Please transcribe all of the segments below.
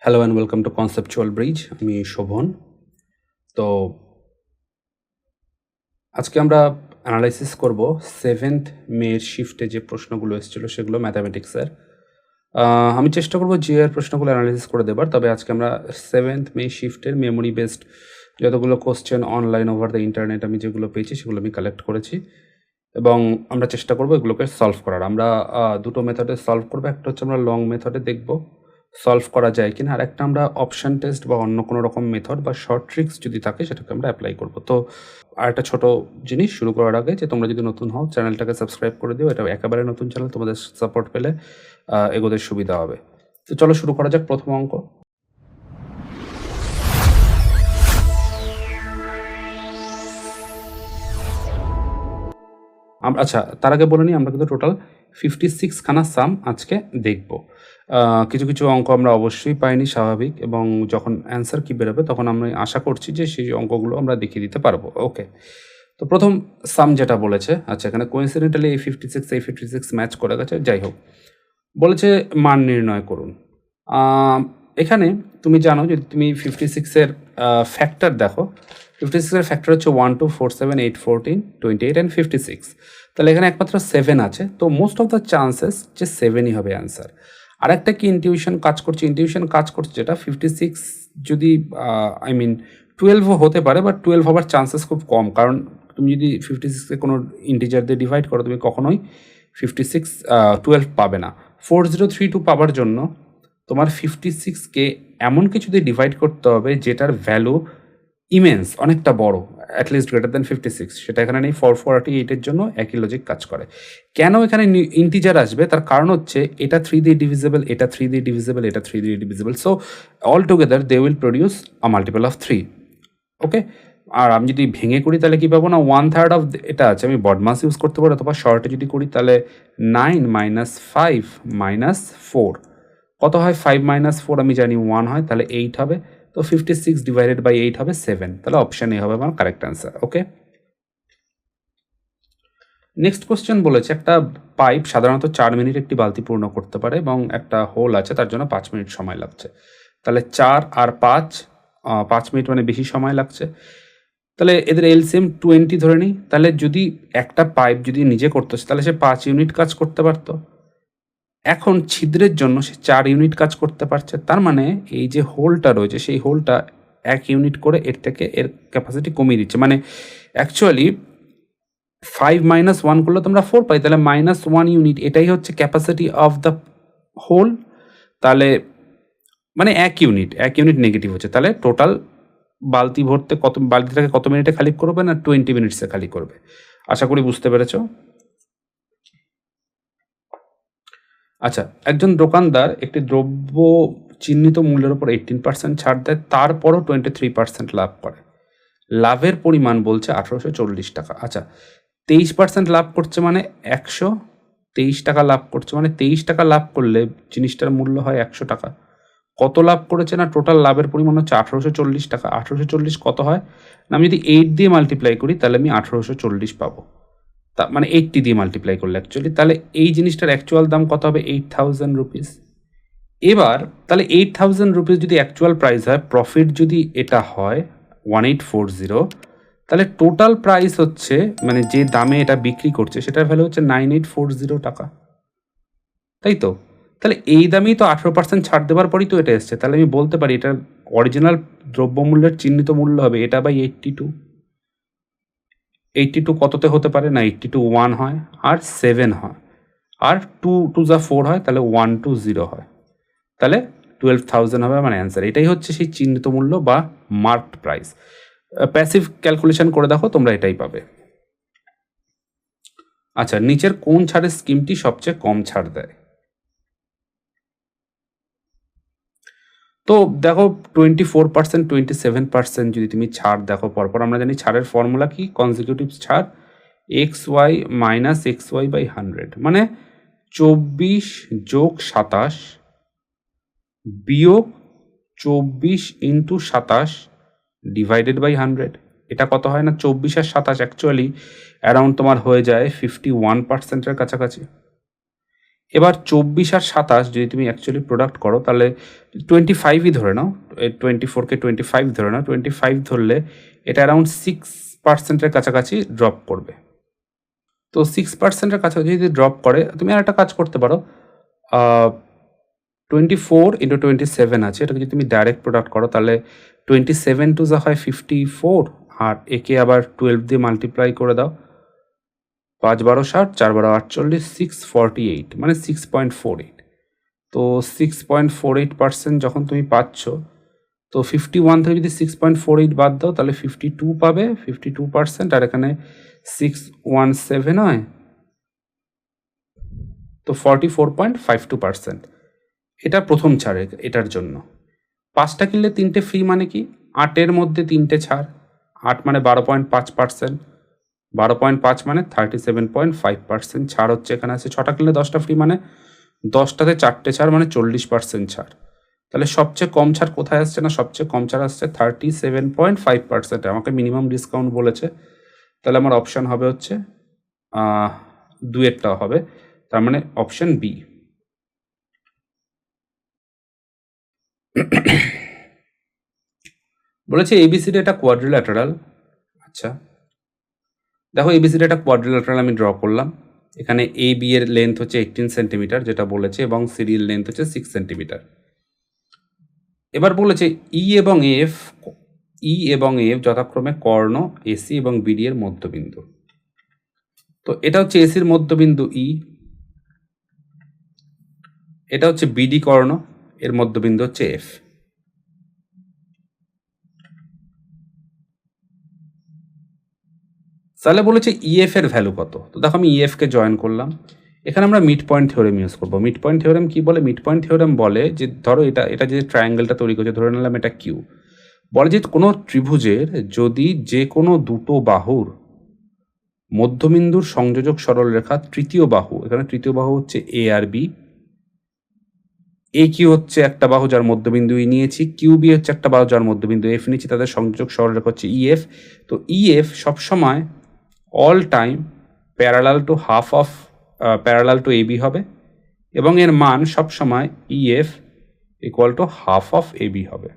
Hello and welcome to conceptual bridge. আমি শোভন। তো আজকে আমরা অ্যানালাইসিস করব 7th মের শিফটে যে প্রশ্নগুলো এসেছিলো সেগুলো ম্যাথামেটিক্সের। আমি চেষ্টা করবো জিএর প্রশ্নগুলো অ্যানালাইসিস করে দেবার। তবে আজকে আমরা 7th মে শিফটের মেমোরি বেসড যতগুলো question online over the internet আমি যেগুলো পেয়েছি সেগুলো আমি কালেক্ট করেছি এবং আমরা চেষ্টা করবো এগুলোকে সলভ করার। আমরা দুটো মেথডে সলভ করবো। একটা হচ্ছে আমরা লং মেথডে দেখব সলভ করা যায় কিনা, আর একটা আমরা অপশান টেস্ট বা অন্য কোনো রকম মেথড বা শর্ট ট্রিক্স যদি থাকে সেটাকে আমরা অ্যাপ্লাই করব। তো আর একটা ছোটো জিনিস শুরু করার আগে, যে তোমরা যদি নতুন হও চ্যানেলটাকে সাবস্ক্রাইব করে দিও। এটা একেবারে নতুন চ্যানেল, তোমাদের সাপোর্ট পেলে এগোতে সুবিধা হবে। তো চলো শুরু করা যাক প্রথম অঙ্ক। আচ্ছা, তার আগে বলে নিই আমরা কিন্তু টোটাল 56 খানা সাম আজকে দেখব। কিছু কিছু অঙ্ক আমরা অবশ্যই পাইনি, স্বাভাবিক, এবং যখন অ্যান্সার কি বেরোবে তখন আমি আশা করছি যে সেই অঙ্কগুলো আমরা দেখিয়ে দিতে পারবো। ওকে, তো প্রথম সাম যেটা বলেছে, আচ্ছা এখানে কোইন্সিডেন্টালি এই 56 ম্যাচ করে গেছে, যাই হোক, বলেছে মান নির্ণয় করুন। এখানে তুমি জানো যদি তুমি 56-এর ফ্যাক্টর দেখো, 56-এর ফ্যাক্টর হচ্ছে 1 2 4 7 8 14 28 অ্যান্ড 56। তাহলে এখানে একমাত্র 7 আছে, তো মোস্ট অফ দ্য চান্সেস যে 7ই হবে অ্যান্সার। আর একটা কি ইনটিউশন কাজ করছে, যেটা 56 যদি 12ও হতে পারে, বাট 12 হবার চান্সেস খুব কম, কারণ তুমি যদি 56কে কোনো ইন্টিজার দিয়ে ডিভাইড করো তুমি কখনোই 12 পাবে না। 4032 পাবার জন্য তোমার 56কে এমন কিছু দিয়ে ডিভাইড করতে হবে যেটার ভ্যালু ইমেন্স, অনেকটা বড়, অ্যাটলিস্ট গ্রেটার দ্যান 56। সেটা এখানে নেই। 448-এর জন্য একই লজিক কাজ করে। কেন এখানে ইন্টিজার আসবে, তার কারণ হচ্ছে এটা 3 দিয়ে ডিভিজিবল, এটা 3 দিয়ে ডিভিজিবল, এটা 3 দিয়ে divisible, so all together they will produce a multiple of 3। Okay, আর আমি যদি ভেঙে করি তাহলে কি পাবো না, 1/3 অফ এটা আছে, আমি বডমাস ইউজ করতে পারি, অথবা শর্টে যদি করি তাহলে 9 - 5 - 4 কত হয়, 5 - 4 আমি জানি 1 হয়, তাহলে 8 হবে। তো 56 ডিভাইডেড বাই 8 হবে 7, তাহলে অপশান এ হবে আমার কারেক্ট অ্যান্সার। ওকে, নেক্সট কোশ্চেন বলেছে একটা পাইপ সাধারণত 4 মিনিট একটি বালতি পূর্ণ করতে পারে এবং একটা হোল আছে, তার জন্য 5 মিনিট সময় লাগছে। তাহলে 4 আর 5 মিনিট মানে বেশি সময় লাগছে। তাহলে এদের এলসিএম 20 ধরে নিই। তাহলে যদি একটা পাইপ যদি নিজে করতো তাহলে সে 5 ইউনিট কাজ করতে পারতো। এখন ছিদ্রের জন্য সে 4 ইউনিট কাজ করতে পারছে। তার মানে এই যে হোলটা রয়েছে সেই হোলটা 1 ইউনিট করে এর থেকে এর ক্যাপাসিটি কমিয়ে দিচ্ছে। মানে অ্যাকচুয়ালি 5 - 1 করলে তোমরা 4 পাই, তাহলে -1 ইউনিট, এটাই হচ্ছে ক্যাপাসিটি অফ দ্য হোল। তাহলে মানে 1 ইউনিট নেগেটিভ হচ্ছে। তাহলে টোটাল বালতিটাকে কত মিনিটে খালি করবে না, 20 মিনিটসে খালি করবে। আশা করি বুঝতে পেরেছ। আচ্ছা, একজন দোকানদার একটি দ্রব্য চিহ্নিত মূল্যের উপর 18% ছাড় দেয়, তারপরও 23% লাভ করে। লাভের পরিমাণ বলছে 1840 টাকা। আচ্ছা, 23% লাভ করছে মানে 123 টাকা লাভ করছে, মানে 23 টাকা লাভ করলে জিনিসটার মূল্য হয় 100 টাকা। কত লাভ করেছে না, টোটাল লাভের পরিমাণ হচ্ছে 1840 টাকা। 1840 কত হয় না, আমি যদি 8 দিয়ে মাল্টিপ্লাই করি তাহলে আমি 1840 পাবো। তা মানে 80 দিয়ে মাল্টিপ্লাই করলে অ্যাকচুয়ালি, তাহলে এই জিনিসটার অ্যাকচুয়াল দাম কত হবে, 8000 রুপিস। এবার তাহলে 8000 রুপিস যদি অ্যাকচুয়াল প্রাইস হয়, প্রফিট যদি এটা হয় 1840, তাহলে টোটাল প্রাইস হচ্ছে, মানে যে দামে এটা বিক্রি করছে সেটার ভ্যালু হচ্ছে 9840 টাকা, তাই তো? তাহলে এই দামেই তো 18% ছাড় দেওয়ার পরই তো এটা এসছে। তাহলে আমি বলতে পারি এটার অরিজিনাল দ্রব্যমূল্যের চিহ্নিত মূল্য হবে এটা বাই 82। 82 কততে হতে পারে না, 82 1 হয় আর 7 হয়, আর 2 2 যা 4 হয়, তাহলে 120 হয়, তাহলে 12,000 হবে আমার অ্যান্সার। এটাই হচ্ছে সেই চিহ্নিত মূল্য বা মার্কড প্রাইস। প্যাসিভ ক্যালকুলেশন করে দেখো, তোমরা এটাই পাবে। আচ্ছা, নিচের কোন ছাড়ের স্কিমটি সবচেয়ে কম ছাড় দেয়? তো দেখো 24%, 27% যদি তুমি ছাড় দেখো পরপর, আমরা জানি ছাড়ের ফর্মুলা কি, কনজিকিউটিভ ছাড় XY - XY/100, মানে 24 + 27 বিয়োগ 24 × 27 ডিভাইডেড বাই 100। এটা কত হয় না, 24 আর 27 অ্যাকচুয়ালি অ্যারাউন্ড তোমার হয়ে যায় 51%-এর কাছাকাছি। এবার 24 আর 27 যদি তুমি অ্যাকচুয়ালি প্রোডাক্ট করো তাহলে 25ই ধরে নাও, 24কে 25 ধরে নাও, 25 ধরলে এটা অ্যারাউন্ড 6%-এর কাছাকাছি ড্রপ করবে। তো 6%-এর কাছাকাছি যদি ড্রপ করে, তুমি আর একটা কাজ করতে পারো, 24 ইন্টু 27 আছে, এটাকে যদি তুমি ডাইরেক্ট প্রোডাক্ট করো তাহলে 27 টু যা হয় 54, আর একে আবার 12 দিয়ে মাল্টিপ্লাই করে দাও, 5 12 60, 4 12 48, 648 মানে 6.48। তো 6.48% যখন তুমি পাচ্ছ, তো 51 থেকে যদি 6.48 বাদ দাও তাহলে 52 পাবে, 52%, আর এখানে 617 হয়, তো 44.52%। এটা প্রথম ছাড় এটার জন্য। 5টা কিনলে 3টে ফ্রি মানে কি, 8-এর মধ্যে 3টে ছাড়, 8 মানে 12.5%, 12.5 মানে 37.5% ছাড় হচ্ছে এখানে আছে। 6টা কিনলে 10টা ফ্রি মানে 10টাতে 4টে ছাড় মানে 40% ছাড়। তাহলে সবচেয়ে কম ছাড় কোথায় আসছে না, সবচেয়ে কম ছাড় আসছে 37.5%। আমাকে মিনিমাম ডিসকাউন্ট বলেছে, তাহলে আমার অপশান হবে হচ্ছে 2-এরটা হবে, তার মানে অপশান বি। বলেছে এবিসিডি এটা কোয়াড্রিল্যাটারাল। আচ্ছা দেখো, এবিসিডি একটা কোয়াড্রিল্যাটারাল আমি ড্র করলাম। এখানে এ বি এর লেন্থ হচ্ছে 18 সেন্টিমিটার যেটা বলেছে, এবং সিডির লেন্থ হচ্ছে 6 সেন্টিমিটার। এবার বলেছে ই এবং এফ যথাক্রমে কর্ণ এসি এবং বিডি এর মধ্যবিন্দু। তো এটা হচ্ছে এসির মধ্যবিন্দু ই, এটা হচ্ছে বিডি কর্ণ, এর মধ্যবিন্দু হচ্ছে এফ। তাহলে বলেছে ইএফ এর ভ্যালু কত। তো দেখো আমি ইএফ কে জয়েন করলাম, এখানে আমরা মিড পয়েন্ট থিওরেম ইউজ করবো। মিড পয়েন্ট থিওরেম কি বলে, মিড পয়েন্ট থিওরেম বলে যে ধরো এটা যে ট্রায়াঙ্গেলটা তৈরি করছে, ধরে নিলাম এটা কিউ, বলে যে কোনো ত্রিভুজের যদি যে কোনো দুটো বাহুর মধ্যবিন্দুর সংযোজক সরলরেখা তৃতীয় বাহু, এখানে তৃতীয় বাহু হচ্ছে এ আর বি, এ কিউ হচ্ছে একটা বাহু যার মধ্যবিন্দু ই নিয়েছি, কিউ বি হচ্ছে একটা বাহু যার মধ্যবিন্দু এফ নিয়েছি, তাদের সংযোজক সরলরেখা হচ্ছে ইএফ। তো ইএফ সবসময় all time parallel to AB হবে, এবং এর মান সবসময় EF equal to half of AB হবে।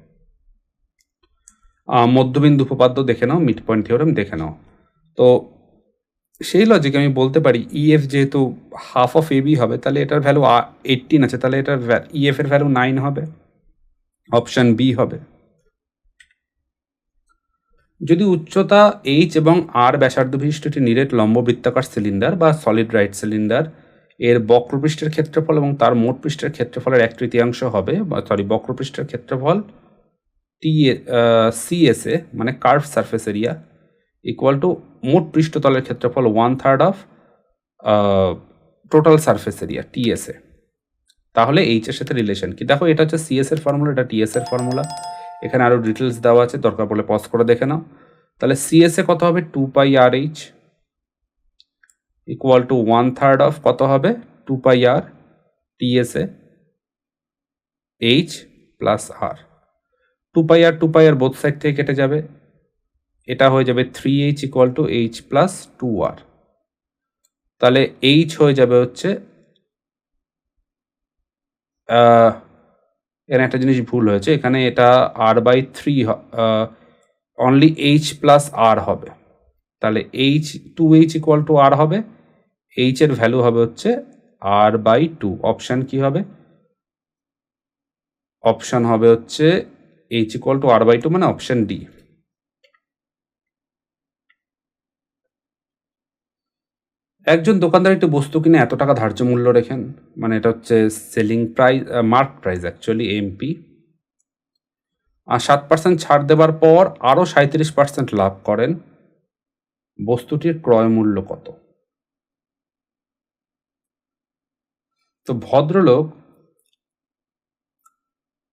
মধ্যবিন্দু উপপাদ্য দেখে নাও, মিড পয়েন্ট থিওরেম দেখে নাও। তো সেই লজিক আমি বলতে পারি ইএফ যেহেতু হাফ অফ এবি হবে, তাহলে এটার ভ্যালু 18 আছে, তাহলে এটার ইএফ এর ভ্যালু 9 হবে, অপশান বি হবে। যদি উচ্চতা এইচ এবং আর ব্যাসার্ধ বিশিষ্ট একটি নিরেট লম্ব বৃত্তাকার সিলিন্ডার বা সলিড রাইট সিলিন্ডার এর বক্রপৃষ্ঠের ক্ষেত্রফল এবং তার মোট পৃষ্ঠের ক্ষেত্রফলের 1/3 হবে, বক্রপৃষ্ঠের ক্ষেত্রফল সিএসএ মানে curve surface area equal to মোট পৃষ্ঠতলের ক্ষেত্রফল 1/3 of total surface area TSA, তাহলে এইচ এর সাথে রিলেশন কি। দেখো এটা হচ্ছে সিএস এর ফর্মুলা, এটা টিএস এর ফর্মুলা, এখানে আরও ডিটেলস দেওয়া আছে, দরকার পড়লে পজ করে দেখে নাও। তাহলে সিএসএ কত হবে, 2 আর এইচ ইকুয়াল টু 1/3 অফ কত হবে, 2 আর টিএসএ এইচ প্লাস আর। 2 আর বোথ সাইড থেকে কেটে যাবে, এটা হয়ে যাবে 3h equal to H plus 2r। তাহলে এইচ হয়ে যাবে হচ্ছে, এখানে একটা জিনিস ভুল হয়েছে, এখানে এটা r/3 অনলি এইচ প্লাস আর হবে, তাহলে এইচ 2h ইকুয়াল টু আর হবে, এইচ এর ভ্যালু হবে হচ্ছে r/2। অপশান কি হবে, অপশান হবে হচ্ছে এইচ ইকুয়াল টু r/2 মানে অপশান ডি। একজন দোকানদার একটি বস্তু কিনে এত টাকা ধার্য মূল্য রেখেন, মানে এটা হচ্ছে selling price, mark price actually MP, আর 7% ছাড় দেবার পর আরও 37% লাভ করেন, বস্তুটির ক্রয় মূল্য কত। তো ভদ্রলোক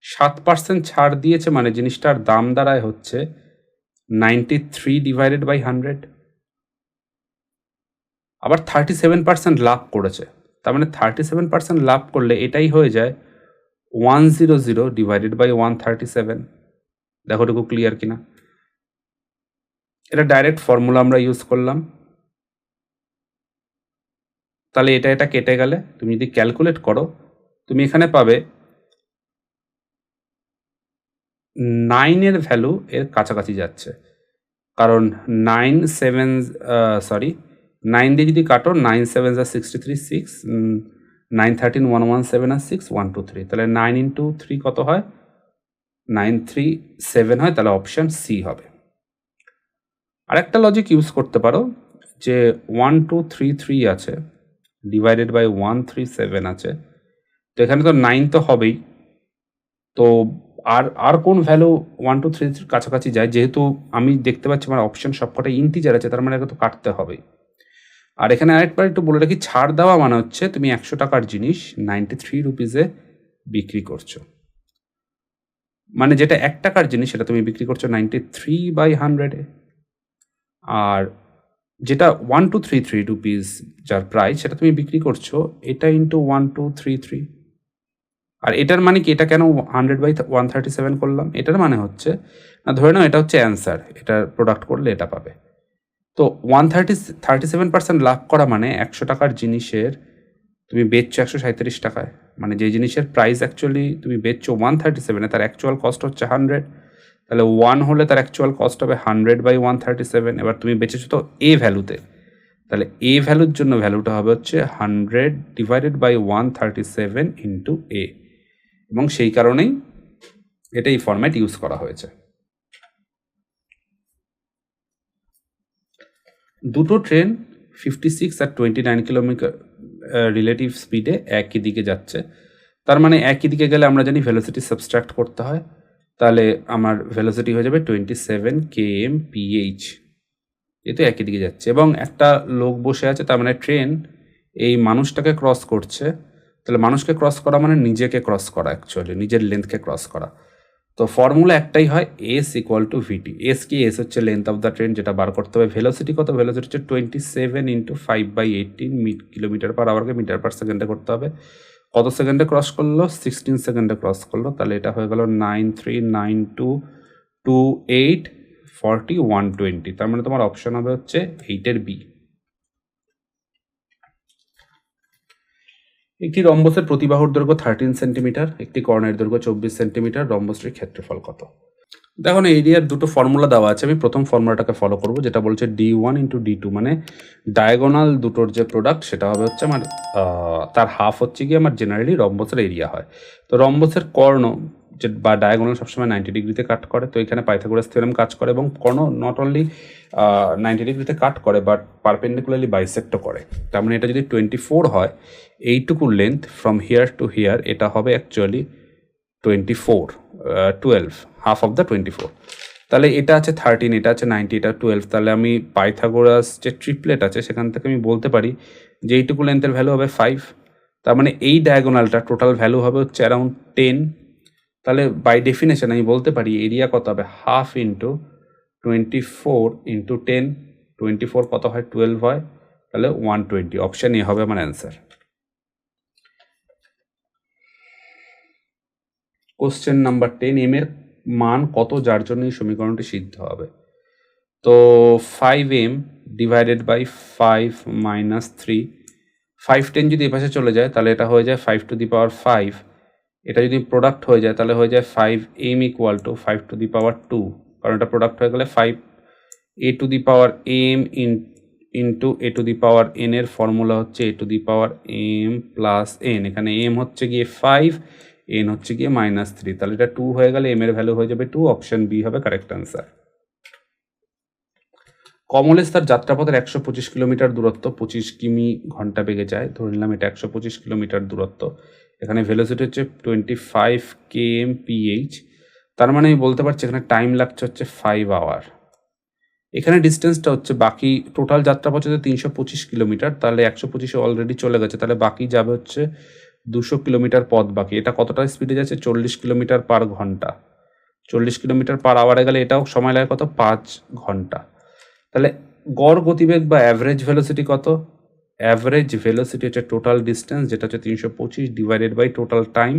7% ছাড় দিয়েছে, মানে জিনিসটার দাম দাঁড়ায় হচ্ছে 93/100, আবার 37% লাভ করেছে, তার মানে 37% লাভ করলে এটাই হয়ে যায় 100/137। দেখো এটুকু ক্লিয়ার কিনা। এটা ডাইরেক্ট ফর্মুলা আমরা ইউজ করলাম, তাহলে এটা কেটে গেলে তুমি যদি ক্যালকুলেট করো তুমি এখানে পাবে 9 ভ্যালু এর কাছাকাছি যাচ্ছে, কারণ 9 দিয়ে যদি কাটো 9 7 63 6, 9 13 117 আর 6 123, তাহলে 9 ইন্টু 3 কত হয়? 937 হয়, তাহলে অপশান সি হবে। আরেকটা লজিক ইউজ করতে পারো যে 1233 আছে ডিভাইডেড বাই 137 আছে, তো এখানে তো 9 তো হবেই, তো আর কোন ভ্যালু 1233 কাছাকাছি যায়, যেহেতু আমি দেখতে পাচ্ছি আমার অপশন সবকটা ইন্টিজার আছে, তার মানে একে তো কাটতে হবেই। আর এখানে আরেকবার একটু বলে রাখি, ছাড় দেওয়া মানে হচ্ছে তুমি 100 টাকার জিনিস 93 রুপিসে বিক্রি করছো, মানে যেটা 1 টাকার জিনিস সেটা তুমি বিক্রি করছো 93/100-এ, আর যেটা 1233 রুপিস যার প্রাইস সেটা তুমি বিক্রি করছো এটা ইন্টু 1233। আর এটার মানে কি, এটা কেন 100/137 করলাম? এটার মানে হচ্ছে না, ধরে নাও এটা হচ্ছে অ্যান্সার, এটার প্রোডাক্ট করলে এটা পাবে। তো 37% লাভ করা মানে 100 টাকার জিনিসের তুমি বেচছো 137 টাকায়, মানে যে জিনিসের প্রাইস অ্যাকচুয়ালি তুমি বেচছো 137-এ, তার অ্যাকচুয়াল কস্ট হচ্ছে 100, তাহলে 1 হলে তার অ্যাকচুয়াল কস্ট হবে 100/137। এবার তুমি বেচেছো তো এ ভ্যালুতে, তাহলে এ ভ্যালুর জন্য ভ্যালুটা হবে হচ্ছে 100/137 ইন্টু এ, এবং সেই কারণেই এটা এই ফরম্যাট ইউজ করা হয়েছে। দুটো ট্রেন 56 আর 29 কিলোমিটার রিলেটিভ স্পিডে একই দিকে যাচ্ছে, তার মানে একই দিকে গেলে আমরা জানি ভেলোসিটি সাবস্ট্রাক্ট করতে হয়, তাহলে আমার ভেলোসিটি হয়ে যাবে 27 km/h, এতে একই দিকে যাচ্ছে এবং একটা লোক বসে আছে, তার মানে ট্রেন এই মানুষটাকে ক্রস করছে, তাহলে মানুষকে ক্রস করা মানে নিজেকে ক্রস করা, অ্যাকচুয়ালি নিজের লেন্থকে ক্রস করা। তো ফর্মুলা একটাই হয়, S equal to VT. S কি? এস হচ্ছে লেন্থ অফ দ্য ট্রেন, যেটা বার করতে হবে। ভেলোসিটি কত? ভেলোসিটি হচ্ছে 27 ইন্টু 5/18 কিলোমিটার/আওয়ারকে মিটার/সেকেন্ডে করতে হবে। কত সেকেন্ডে ক্রস করলো? 16 সেকেন্ডে ক্রস করলো, তাহলে এটা হয়ে গেল 93922840 তার মানে তোমার অপশন হবে হচ্ছে 8-এর বি। একটি রম্বসের প্রতিবাহুর দৈর্ঘ্য 13 সেন্টিমিটার, একটি কর্ণের দৈর্ঘ্য 24 সেন্টিমিটার, রম্বসটির ক্ষেত্রফল কত? দেখো না, এরিয়ার দুটো ফর্মুলা দেওয়া আছে, আমি প্রথম ফর্মুলাটাকে ফলো করব, যেটা বলছে D1 ইন্টু D2, মানে ডায়াগোনাল দুটোর যে প্রোডাক্ট সেটা হবে হচ্ছে আমার তার হাফ হচ্ছে গিয়ে আমার জেনারেলি রম্বসের এরিয়া হয়। তো রম্বসের কর্ণ যে বা ডায়াগোনাল সবসময় 90 ডিগ্রিতে কাট করে, তো এখানে পাইথাগোরাস থিওরেম কাজ করে, এবং কর্ণ নট অনলি 90 ডিগ্রিতে কাট করে বাট পারপেন্ডিকুলারলি বাইসেক্টও করে। তার মানে এটা যদি 24 হয়, এইটুকু length from here two here, এটা হবে অ্যাকচুয়ালি 12, হাফ অফ দ্য 24, তাহলে এটা আছে 13, এটা আছে 90, এটা 12, তাহলে আমি পাইথাগোরাস যে ট্রিপলেট আছে সেখান থেকে আমি বলতে পারি যে এইটুকু লেন্থের ভ্যালু হবে 5, তার মানে এই ডায়াগোনালটা টোটাল ভ্যালু হবে হচ্ছে অ্যারাউন্ড 10, তাহলে বাই ডেফিনেশন আমি বলতে পারি এরিয়া কত হবে? হাফ ইন্টু 24 ইন্টু 10, 24 কত হয়? 12 হয়, তাহলে 120, অপশান এ হবে আমার অ্যান্সার। কোশ্চেন নাম্বার 10, এম এর মান কত যার জন্য এই সমীকরণটি সিদ্ধ হবে? তো 5m ডিভাইডেড বাই 5 মাইনাস 3, 510 যদি এপাশে চলে যায় তাহলে এটা হয়ে যায় 5^5, এটা যদি প্রোডাক্ট হয়ে যায় তাহলে হয়ে যায় 5m ইকুয়াল টু 5^2, কারণ এটা প্রোডাক্ট হয়ে গেলে 5a⁴m ইন্টু a⁴n এর ফর্মুলা হচ্ছে a⁴m প্লাস n, এখানে m হচ্ছে গিয়ে 5, n হচ্ছে গিয়ে -3, তাহলে এটা 2 হয়ে গেলে m এর ভ্যালু হয়ে যাবে 2, অপশন বি হবে কারেক্ট অ্যান্সার। কমলেশ তার যাত্রাপথের 125 কিলোমিটার দূরত্ব 25 কিমি ঘন্টা বেগে যায়, ধরে নিলাম এটা 125 কিলোমিটার দূরত্ব, এখানে ভেলোসিটি হচ্ছে 25 km/h, তার মানে আমি বলতে পারছি এখানে টাইম লাগছে হচ্ছে 5 আওয়ার। এখানে ডিস্টেন্সটা হচ্ছে বাকি টোটাল যাত্রাপথ হচ্ছে 325 কিলোমিটার, তাহলে 125-এ অলরেডি চলে গেছে, তাহলে বাকি যাবে হচ্ছে 200 কিলোমিটার পথ বাকি। এটা কতটা স্পিডে যাচ্ছে? 40 কিলোমিটার পার ঘন্টা, 40 কিলোমিটার পার আওয়ারে গেলে এটাও সময় লাগে কত? 5 ঘন্টা। তাহলে গড় গতিবেগ বা অ্যাভারেজ ভেলোসিটি কত? অ্যাভারেজ ভেলোসিটি হচ্ছে টোটাল ডিস্টেন্স, যেটা হচ্ছে 325 ডিভাইডেড বাই টোটাল টাইম,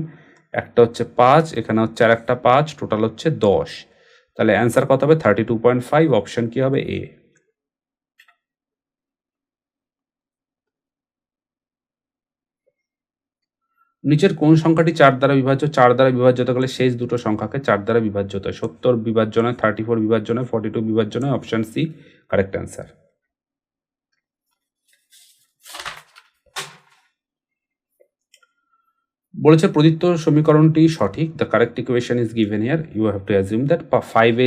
একটা হচ্ছে 5, এখানে হচ্ছে আর একটা 5, টোটাল হচ্ছে 10, তাহলে অ্যান্সার কত হবে? 32.5, অপশন কি হবে? এ। নিচের কোন সংখ্যাটি 4 দ্বারা বিভাজ্য? 4 দ্বারা বিভাজ্য হতে গেলে শেষ দুটো সংখ্যাকে 4 দ্বারা বিভাজ্য হতে হয়। 70 বিভাজ্য নয়, 34 বিভাজ্য নয়, 42 বিভাজ্য নয়, অপশন সি কারেক্ট অ্যান্সার। বলেছে প্রদত্ত সমীকরণটি সঠিক। The correct equation is given here. You have to assume that 5a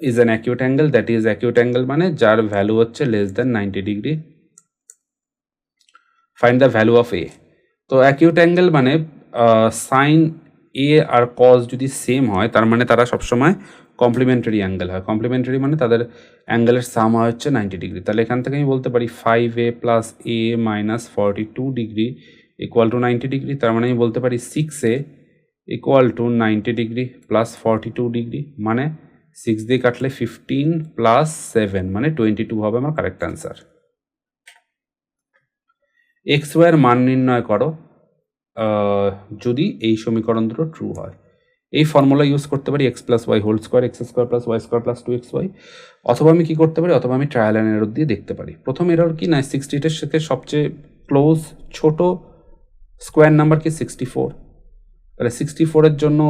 is an acute angle, that is acute angle মানে যার ভ্যালু হচ্ছে less than 90 degree. Find the value of a। তো acute angle মানে sign এ আর cause যদি same হয় তার মানে তারা সবসময় কমপ্লিমেন্টারি অ্যাঙ্গেল হয়। কমপ্লিমেন্টারি মানে তাদের অ্যাঙ্গেলের সাম হয় হচ্ছে 90 ডিগ্রি। তাহলে এখান থেকে আমি বলতে পারি 5a plus a minus 42 degree equal to 90 degree. তার মানে আমি বলতে পারি 6a equal to 90 degree plus 42 degree, মানে 6 দিয়ে কাটলে 15 প্লাস 7 মানে 22 হবে আমার কারেক্ট অ্যান্সার। এক্স ওয়াইয়ের মান নির্ণয় করো যদি এই সমীকরণ দুটো ট্রু হয়। এই ফর্মুলা ইউজ করতে পারি X plus Y whole square, X square plus Y square plus 2xy, অথবা আমি কী করতে পারি, অথবা আমি ট্রায়াল অ্যান্ড এরর দিয়ে দেখতে পারি। প্রথম এরর কি না, 68-এর সাথে সবচেয়ে ক্লোজ ছোট স্কোয়ার নাম্বার কি 64। তাহলে 64-এর জন্য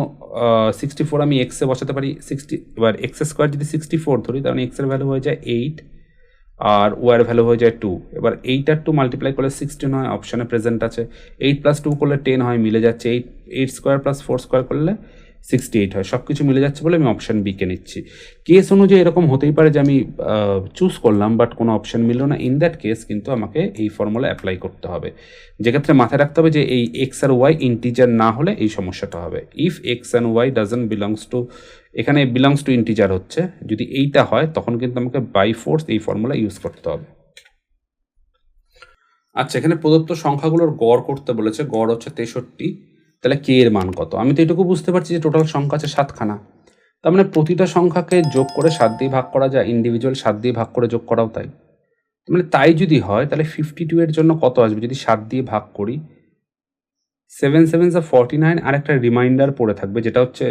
64 আমি এক্সে বসাতে পারি 60। এবার এক্স স্কোয়ার যদি 64 ধরি তাহলে এক্সের ভ্যালু হয়ে যায় 8 আর ওয়ার ভ্যালু হয়ে যায় 2। এবার 8 আর 2 মাল্টিপ্লাই করলে 16 হয়, অপশানে প্রেজেন্ট আছে। 8 প্লাস 2 করলে 10 হয়, মিলে যাচ্ছে। 8 স্কোয়ার প্লাস 4 স্কোয়ার করলে 68 হয়। সব কিছু মিলে যাচ্ছে বলে আমি অপশান বিকে নিচ্ছি। কেস অনুযায়ী এরকম হতেই পারে যে আমি চুজ করলাম বাট কোনো অপশান মিলল না। ইন দ্যাট কেস কিন্তু আমাকে এই ফর্মুলা অ্যাপ্লাই করতে হবে, যেক্ষেত্রে মাথায় রাখতে হবে যে এই এক্স আর ওয়াই ইন্টিজার না হলে এই সমস্যাটা হবে। If X and Y doesn't belongs to, এখানে বিলংস টু ইন্টিজার হচ্ছে, যদি এইটা হয় তখন কিন্তু আমাকে বাই ফোর্স এই ফর্মুলা ইউজ করতে হবে। আচ্ছা, এখানে প্রদত্ত সংখ্যাগুলোর গড় করতে বলেছে। গড় হচ্ছে 63। তাহলে কে এর মান কত? আমি তো এটুকু বুঝতে পারছি যে টোটাল সংখ্যা আছে 7খানা। তার মানে প্রতিটা সংখ্যাকে যোগ করে 7 দিয়ে ভাগ করা যায়, ইন্ডিভিজুয়াল 7 দিয়ে ভাগ করে যোগ করাও তাই। মানে তাই যদি হয় তাহলে 52 এর জন্য কত আসবে যদি 7 দিয়ে ভাগ করি? 7 7 49 আর একটা রিমাইন্ডার পড়ে থাকবে, যেটা হচ্ছে,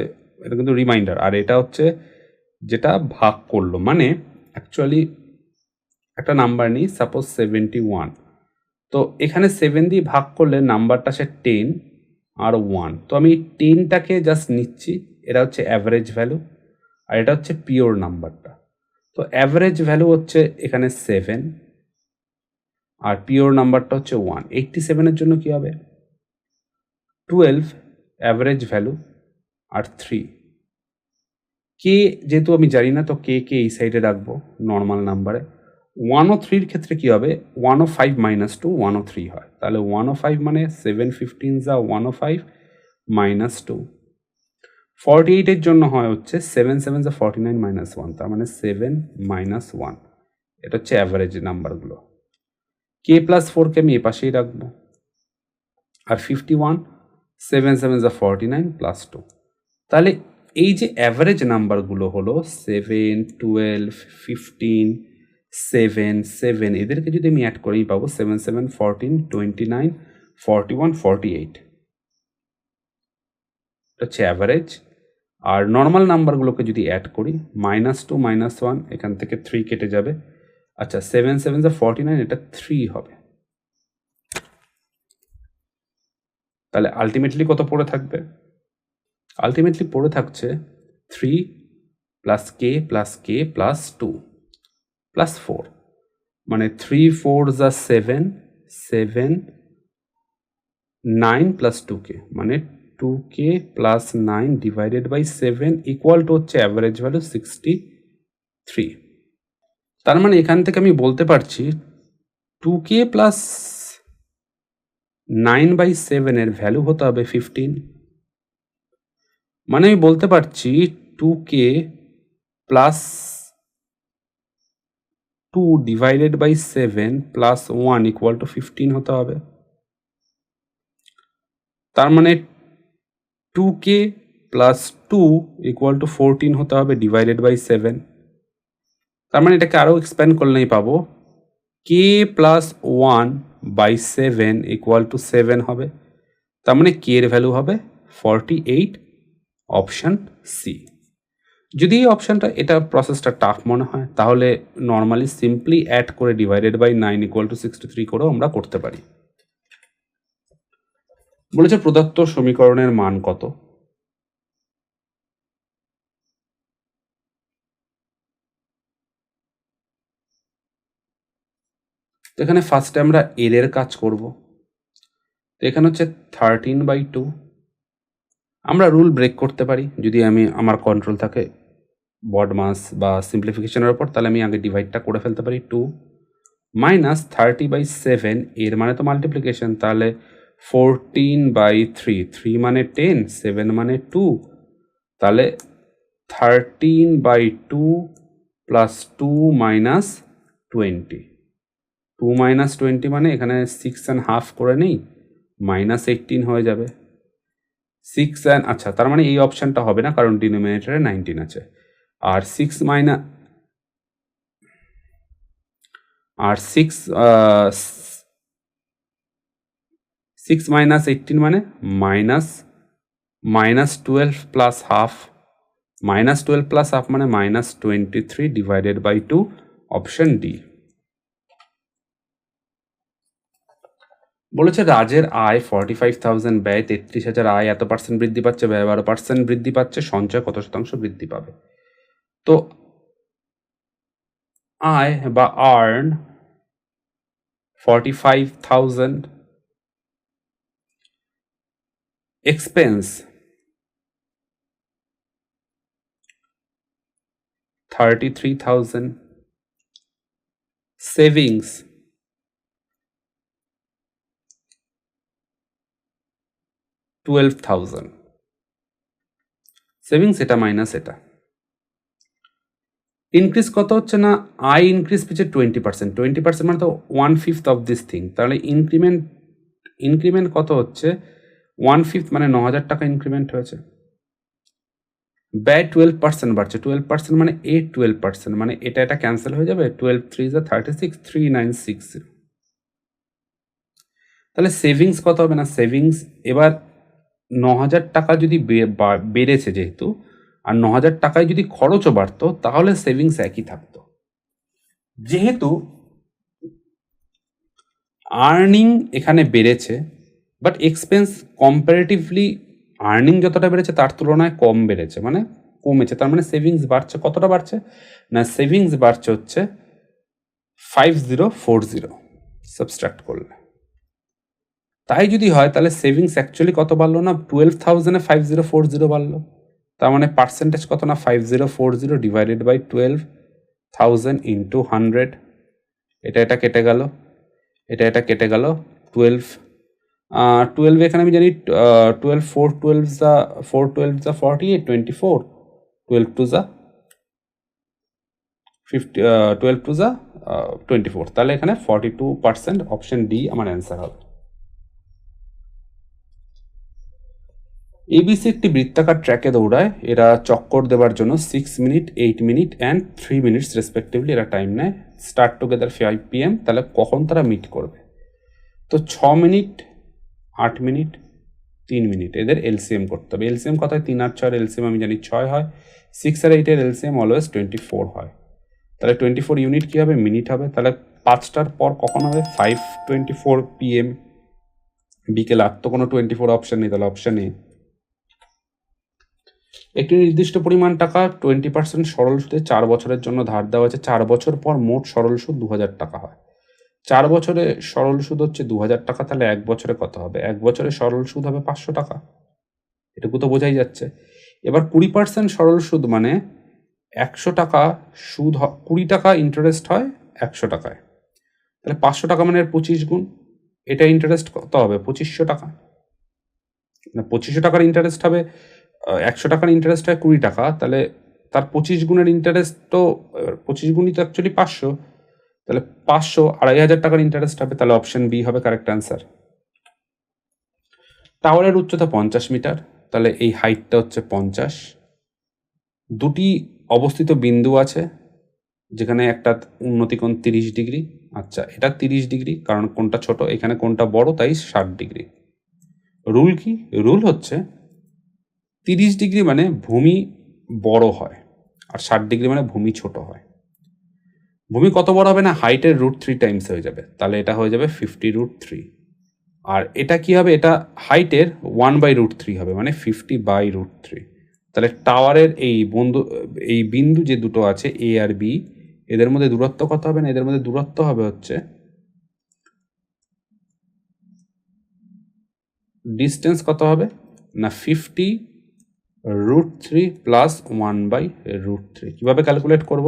এটা কিন্তু রিমাইন্ডার, আর এটা হচ্ছে যেটা ভাগ করলো। মানে অ্যাকচুয়ালি একটা নাম্বার নিই, সাপোজ 71। তো এখানে 7 দিয়ে ভাগ করলে নাম্বারটা সে 10 আর 1। তো আমি 10টাকে জাস্ট নিচ্ছি, এটা হচ্ছে অ্যাভারেজ ভ্যালু আর এটা হচ্ছে পিওর নাম্বারটা। তো অ্যাভারেজ ভ্যালু হচ্ছে এখানে 7 আর পিওর নাম্বারটা হচ্ছে 1। 87-এর জন্য কী হবে? 12 অ্যাভারেজ ভ্যালু আর 3। কে যেহেতু আমি জানি না, তো কে এই সাইডে রাখবো নর্মাল নাম্বারে। 103-র ক্ষেত্রে কী হবে? 105 মাইনাস 2 103 হয়। তাহলে 105 মানে 7 15 105 মাইনাস 2। 48-এর জন্য হয় হচ্ছে 7 7 49 মাইনাস 1, তার মানে 7 মাইনাস 1। এটা হচ্ছে অ্যাভারেজ নাম্বারগুলো। কে প্লাস 4কে আমি এ পাশেই রাখবো। আর 51 7 7 49 প্লাস 2। তাহলে এই যে অ্যাভারেজ নাম্বারগুলো হলো 7 12 15 7 7, এদেরকে যদি আমি অ্যাড করেই পাবো 7 7 14 29 41 48। এটা হচ্ছে অ্যাভারেজ। আর নর্মাল নাম্বারগুলোকে যদি অ্যাড করি -2 -1, এখান থেকে 3 কেটে যাবে। আচ্ছা, 7 7 49, এটা 3 হবে। তাহলে আলটিমেটলি কত পড়ে থাকবে? আলটিমেটলি পড়ে থাকছে 3 plus k plus k plus 2 plus 4, মানে 3 4 7 7 9 প্লাস 2k, মানে 2k plus 9 divided by 7 equal to হচ্ছে অ্যাভারেজ ভ্যালু 63। তার মানে এখান থেকে আমি বলতে পারছি 2k প্লাস 9 বাই 7 এর ভ্যালু হতে হবে 15। মানে আমি বলতে পারছি 2k plus 2 divided by 7 plus 1 equal to 15 হতে হবে। তার মানে 2k প্লাস 2 ইকুয়াল টু 14 হতে হবে ডিভাইডেড বাই 7। তার মানে এটাকে আরও এক্সপ্যান্ড করলেই পাবো k plus 1 by 7 equal to 7 হবে। তার মানে k এর ভ্যালু হবে 48, অপশান সি। যদি এই অপশানটা, এটা প্রসেসটা টাফ মনে হয় তাহলে নর্মালি সিম্পলি অ্যাড করে ডিভাইডেড বাই 9 ইকুয়াল টু 63 করেও আমরা করতে পারি। বলেছে প্রদত্ত সমীকরণের মান কত? তো এখানে ফার্স্টে আমরা এর কাজ করব। তো এখানে হচ্ছে 13/2। আমরা রুল ব্রেক করতে পারি যদি আমার কন্ট্রোল থাকে বড মাস বা সিম্পলিফিকেশনের ওপর, তাহলে আমি আগে ডিভাইডটা করে ফেলতে পারি। 2 মাইনাস 30/7, এর মানে তো মাল্টিপ্লিকেশন, তাহলে 14/3, 3 মানে 10, 7 মানে 2, তাহলে 13/2 প্লাস 2 মাইনাস 20। 2 মাইনাস 20 মানে এখানে 6.5 করে নেই, -18 হয়ে যাবে। 6 আচ্ছা, তার মানে এই অপশানটা হবে না কারণ ডিনোমিনেটরে 19 আছে। আর 6 মাইনাস 18 মানে -12 প্লাস হাফ, -12 প্লাস হাফ মানে -23 ডিভাইডেড বাই 2, অপশন ডি। বলেছে রাজের আয় 45,000, ব্যয় 33,000, আয় এত % বৃদ্ধি পাচ্ছে, ব্যয় 12% বৃদ্ধি পাচ্ছে, সঞ্চয় কত শতাংশ বৃদ্ধি পাবে? তো আয় বা আর্ন 45,000, এক্সপেন্স 33,000, সেভিংস 12,000। সেভিংস এটা মাইনাস এটা। ইনক্রিজ কত হচ্ছে না, আই ইনক্রিজ পেয়েছে 20%, 20% মানে তো 1/5 অফ দিস থিং, তাহলে ইনক্রিমেন্ট কত হচ্ছে 1/5 মানে 9,000 টাকা ইনক্রিমেন্ট হয়েছে। ব্যয় 12% বাড়ছে, 12% মানে 12%, মানে এটা ক্যান্সেল হয়ে যাবে, 12 3 36, 3960। তাহলে সেভিংস কত হবে না, সেভিংস এবার 9,000 টাকা যদি বেড়েছে যেহেতু, আর 9,000 টাকায় যদি খরচও বাড়তো তাহলে সেভিংস একই থাকতো। যেহেতু আর্নিং এখানে বেড়েছে বাট এক্সপেন্স কম্পারেটিভলি আর্নিং যতটা বেড়েছে তার তুলনায় কম বেড়েছে, মানে কমেছে, তার মানে সেভিংস বাড়ছে। কতটা বাড়ছে না, সেভিংস বাড়ছে হচ্ছে 5040 সাবস্ট্রাক্ট করলে। তাই যদি হয় তাহলে সেভিংস অ্যাকচুয়ালি কত বাড়লো না, 12,000-এ 5040 বাড়লো। তার মানে পার্সেন্টেজ কত না, 5040 ডিভাইডেড বাই 12,000 ইন্টু 100। এটা কেটে গেল, এটা কেটে গেল। 12 এখানে আমি জানি 12 4 12 যা 4 12 যা 48, 24, 12 2 যা 50, 12 2 যা 24, তাহলে এখানে 42%, অপশন ডি আমার অ্যান্সার হবে। এবিসি একটি বৃত্তাকার ট্র্যাকে দৌড়ায়, এরা চক্কর দেওয়ার জন্য 6 minute, 8 minute and 3 minutes respectively এরা টাইম নেয়। স্টার্ট টুগেদার 5 PM, তাহলে কখন তারা মিট করবে? তো 6 মিনিট, 8 মিনিট, 3 মিনিট, এদের এলসিএম করতে হবে। এলসিএম কত হয়, 3 আর 6 এলসিএম আমি জানি 6 হয়, 6 আর 8 এলসিএম অলওয়েজ 24 হয়। তাহলে 24 ইউনিট কী হবে, মিনিট হবে। তাহলে 5টার পর কখন হবে, 5:24 PM, বিকেল। আর তো কোনো 24 অপশান নেই, তাহলে অপশান এ। একটি নির্দিষ্ট পরিমাণ টাকা 20% সরল সুদে 4 বছরের জন্য ধার দেওয়া হয়েছে, 4 বছর পর মোট সরল সুদ 2,000 টাকা হয়। 4 বছরে সরল সুদ হচ্ছে 2,000 টাকা, তাহলে 1 বছরে কত হবে, 1 বছরে সরল সুদ হবে 500 টাকা, এটুকু তো বোঝাই যাচ্ছে। এবার 20% সরল সুদ মানে 100 টাকা সুদ, 20 টাকা ইন্টারেস্ট হয় 100 টাকায়, তাহলে 500 টাকা মানে 25 গুণ, এটা ইন্টারেস্ট কত হবে, 2500 টাকা। 2500 টাকার ইন্টারেস্ট হবে, 100 টাকার ইন্টারেস্ট হয় 20 টাকা, তাহলে তার 25 গুণের ইন্টারেস্ট তো 25 গুণই তো অ্যাকচুয়ালি 500, তাহলে 500 2,500 টাকার ইন্টারেস্ট হবে, তাহলে অপশন বি হবে কারেক্ট অ্যান্সার। টাওয়ারের উচ্চতা 50 মিটার, তাহলে এই হাইটটা হচ্ছে 50। দুটি অবস্থিত বিন্দু আছে যেখানে একটা উন্নতিকোণ 30 ডিগ্রি, আচ্ছা এটা 30 ডিগ্রি কারণ কোনটা ছোট, এখানে কোনটা বড়, তাই 60 ডিগ্রি। রুল কি, রুল হচ্ছে 30 ডিগ্রি মানে ভূমি বড় হয় আর 60 ডিগ্রি মানে ভূমি ছোট হয়। ভূমি কত বড় হবে না, হাইটের √3 টাইমস হয়ে যাবে, তাহলে এটা হয়ে যাবে 50√3, আর এটা কি হবে, এটা হাইটের 1/√3 হবে, মানে 50/√3। তাহলে টাওয়ারের এই বিন্দু যে দুটো আছে এ আর বি, এদের মধ্যে দূরত্ব কত হবে না, এদের মধ্যে দূরত্ব হবে হচ্ছে, ডিস্টেন্স কত হবে না 50√3 প্লাস 1/√3। কীভাবে ক্যালকুলেট করব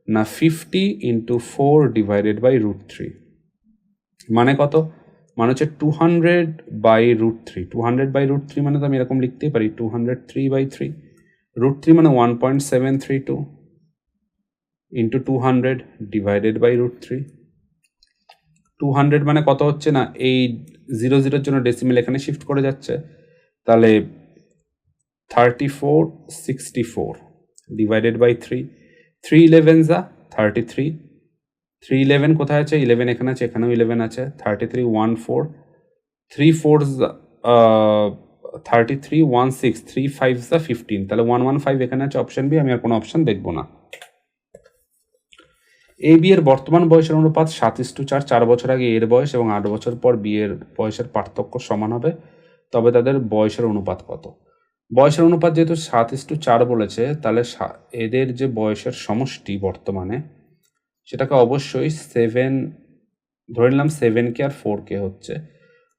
না 50 × 4 /√3 মানে কত, মানে হচ্ছে 200/√3। 200/√3 মানে তো আমি এরকম লিখতেই পারি 203/3। √3 মানে 1.732 ইন্টু 200 /√3। 200 মানে কত হচ্ছে না, এই 0 জন্য ডেসিমেল এখানে শিফট করে যাচ্ছে, তাহলে 3464 /3। 3 11 33। 3 11 কোথায় আছে, 11 এখানে আছে, এখানেও 11 আছে। 33 14 3 4 33 16 3 5 15, তাহলে 115 এখানে আছে, অপশন বি। আমি আর কোনো অপশন দেখবো না। এ বি এর বর্তমান বয়সের অনুপাত 7:4। 4 বছর আগে এর বয়স এবং 8 বছর পর বি এর বয়সের পার্থক্য সমান হবে, তবে তাদের বয়সের অনুপাত কত? বয়সের অনুপাত যেহেতু 7:4 বলেছে, তাহলে এদের যে বয়সের সমষ্টি বর্তমানে, সেটাকে অবশ্যই 7 ধরে নিলাম, 7K আর 4K হচ্ছে,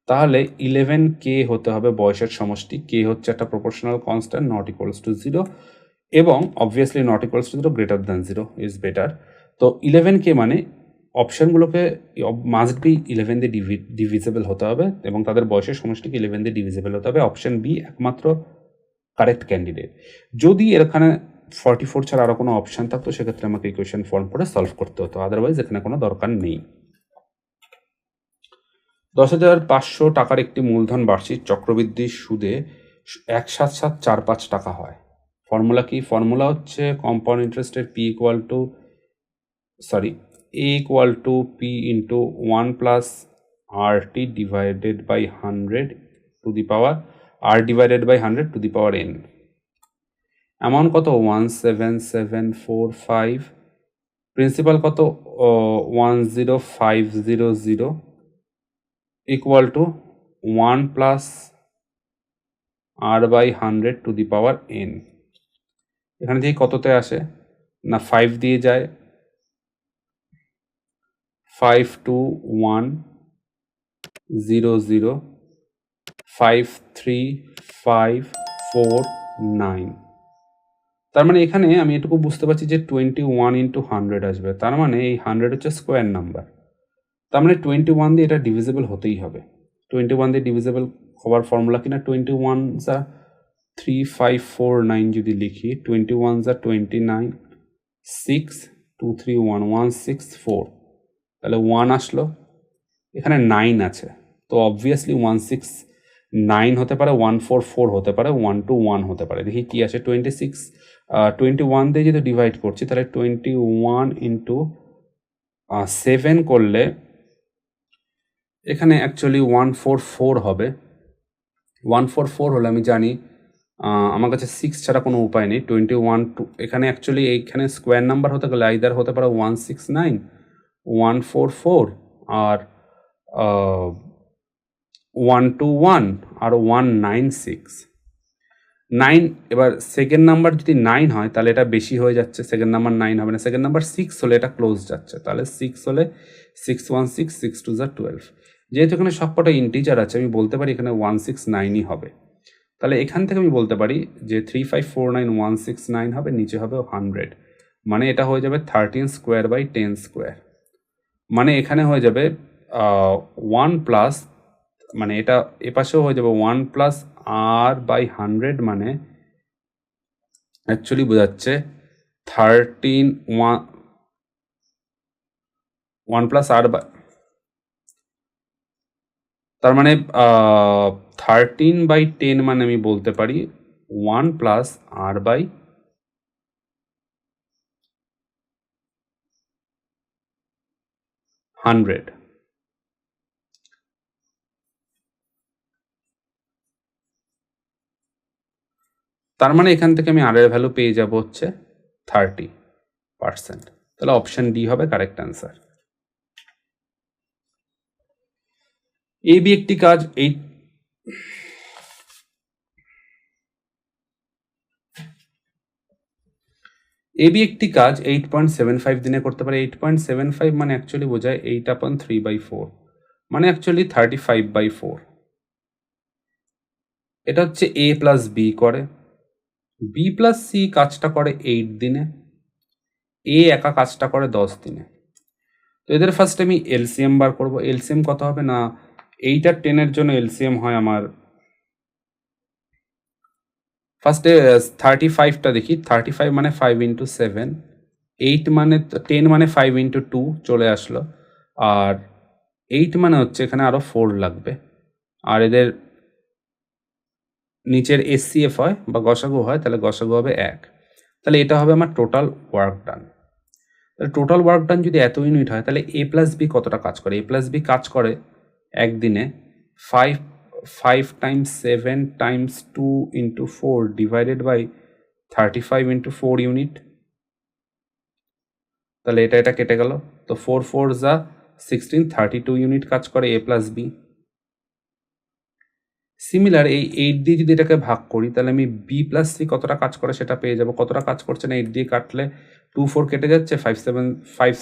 তাহলে 11K হতে হবে বয়সের সমষ্টি। কে হচ্ছে একটা proportional constant, not equals to 0, এবং obviously not equals to 0 greater than 0 is better. তো 11K মানে অপশানগুলোকে মাস্ট বি 11 দিয়ে ডিভিজেবল হতে হবে, এবং তাদের বয়সের সমষ্টিকে 11 দিয়ে ডিভিজেবল হতে হবে। অপশান বি একমাত্র কারেক্ট ক্যান্ডিডেট। যদি এখানে 44 ছাড়া আরও কোনো অপশান থাকতো, সেক্ষেত্রে আমাকে ইকুয়েশন ফর্ম করে সলভ করতে হতো, আদারওয়াইজ এখানে কোনো দরকার নেই। 10,500 টাকার একটি মূলধন বার্ষিক চক্রবৃদ্ধি সুদে 1.7745 টাকা হয়। ফর্মুলা কি? ফর্মুলা হচ্ছে কম্পাউন্ড ইন্টারেস্টের P equal to A equal to P into 1 plus RT divided by 100 to the power R divided by 100 to the power N। Amount কত? 17745। প্রিন্সিপাল কত? 10500 equal to 1 plus R by 100 to the power N। এখানে থেকে কততে আসে না 5 দিয়ে যায়, 52100 53549। তার মানে এখানে আমি এটুকু বুঝতে পারছি যে 21 × 100 আসবে, তার মানে এই 100 হচ্ছে স্কোয়ার নাম্বার, তার মানে 21 দিয়ে এটা ডিভিজেবল হতেই হবে। 21 দিয়ে ডিভিজেবল হওয়ার ফর্মুলা কিনা 21 যা 3549 যদি লিখি, 21 যা 29, 6 2 3 1 164, তাহলে 1 আসলো, এখানে 9 আছে, তো অবভিয়াসলি 169 হতে পারে, 144 হতে পারে, 121 হতে পারে। দেখি কি আসে, 21 দিয়ে যদি ডিভাইড করছি, তাহলে 21 ইন্টু 7 করলে এখানে অ্যাকচুয়ালি 144 হবে। 144 হলে আমি জানি আমার কাছে 6 ছাড়া কোনো উপায় নেই। 21 এখানে অ্যাকচুয়ালি এইখানে স্কোয়ার নাম্বার হতে গেলে আইদার হতে পারে 169, 144 আর 121 আর 196 9। এবার সেকেন্ড নাম্বার যদি 9 হয় তাহলে এটা বেশি হয়ে যাচ্ছে, সেকেন্ড নাম্বার 9 হবে না। সেকেন্ড নাম্বার 6 হলে এটা ক্লোজ যাচ্ছে, তাহলে 6 হলে 616 6 2 12। যেহেতু এখানে সবকটা ইন্টিজার আছে, আমি বলতে পারি এখানে 169ই হবে। তাহলে এখান থেকে আমি বলতে পারি যে 3549 169 হবে, নিচে হবে 100, মানে এটা হয়ে যাবে 13 স্কোয়ার বাই 10 স্কোয়ার, মানে এখানে হয়ে যাবে 1 প্লাস, মানে এটা এপাশেও হয়ে যাবে 1 প্লাস R বাই 100, মানে অ্যাকচুয়ালি বোঝাচ্ছে 13 1 প্লাস R বাই, তার মানে 13/10, মানে আমি বলতে পারি 1 প্লাস R বাই 100। তার মানে এখান থেকে আমি R এর ভ্যালু পেয়ে যাব হচ্ছে 30%। তাহলে অপশন ডি হবে কারেক্ট অ্যান্সার। এ বি একটি কাজ 8.75 দিনে করতে পারে। 8.75 মানে অ্যাকচুয়ালি বোঝায় 8/3/4, মানে অ্যাকচুয়ালি 35/4। এটা হচ্ছে এ প্লাস বি করে, বি প্লাস সি কাজটা করে 8 দিনে, এ একা কাজটা করে 10 দিনে। তো এদের ফার্স্ট আমি এলসিএম বার করব। এলসিএম কত হবে না, 8 আর 10 জন্য এলসিএম হয় আমার, ফার্স্টে 35টা দেখি। 35 মানে 5x7, 8 মানে 10 মানে 5x2 চলে আসলো, আর 8 মানে হচ্ছে এখানে আরো 4 লাগবে, আর এদের নিচের এসসিএফ হয় বা গসাগু হয়, তাহলে গসাগু হবে 1। তাহলে এটা হবে আমার টোটাল ওয়ার্ক ডান। তাহলে টোটাল ওয়ার্ক ডান যদি এত ইউনিট হয়, তাহলে এ প্লাস বি কতটা কাজ করে? এ প্লাস বি কাজ করে একদিনে 5 times 7 times 2 into 4 divided by 35 into 4 unit. তাহলে এটা কেটে গেল, তো 4 4 যা 16, 32 ইউনিট কাজ করে এ প্লাস বি। সিমিলার এই 8 দিয়ে যদি এটাকে ভাগ করি, তাহলে আমি বি প্লাস সি কতটা কাজ করে সেটা পেয়ে যাব। কতটা কাজ করছে না, 8 দিয়ে কাটলে 2 4 কেটে যাচ্ছে, 5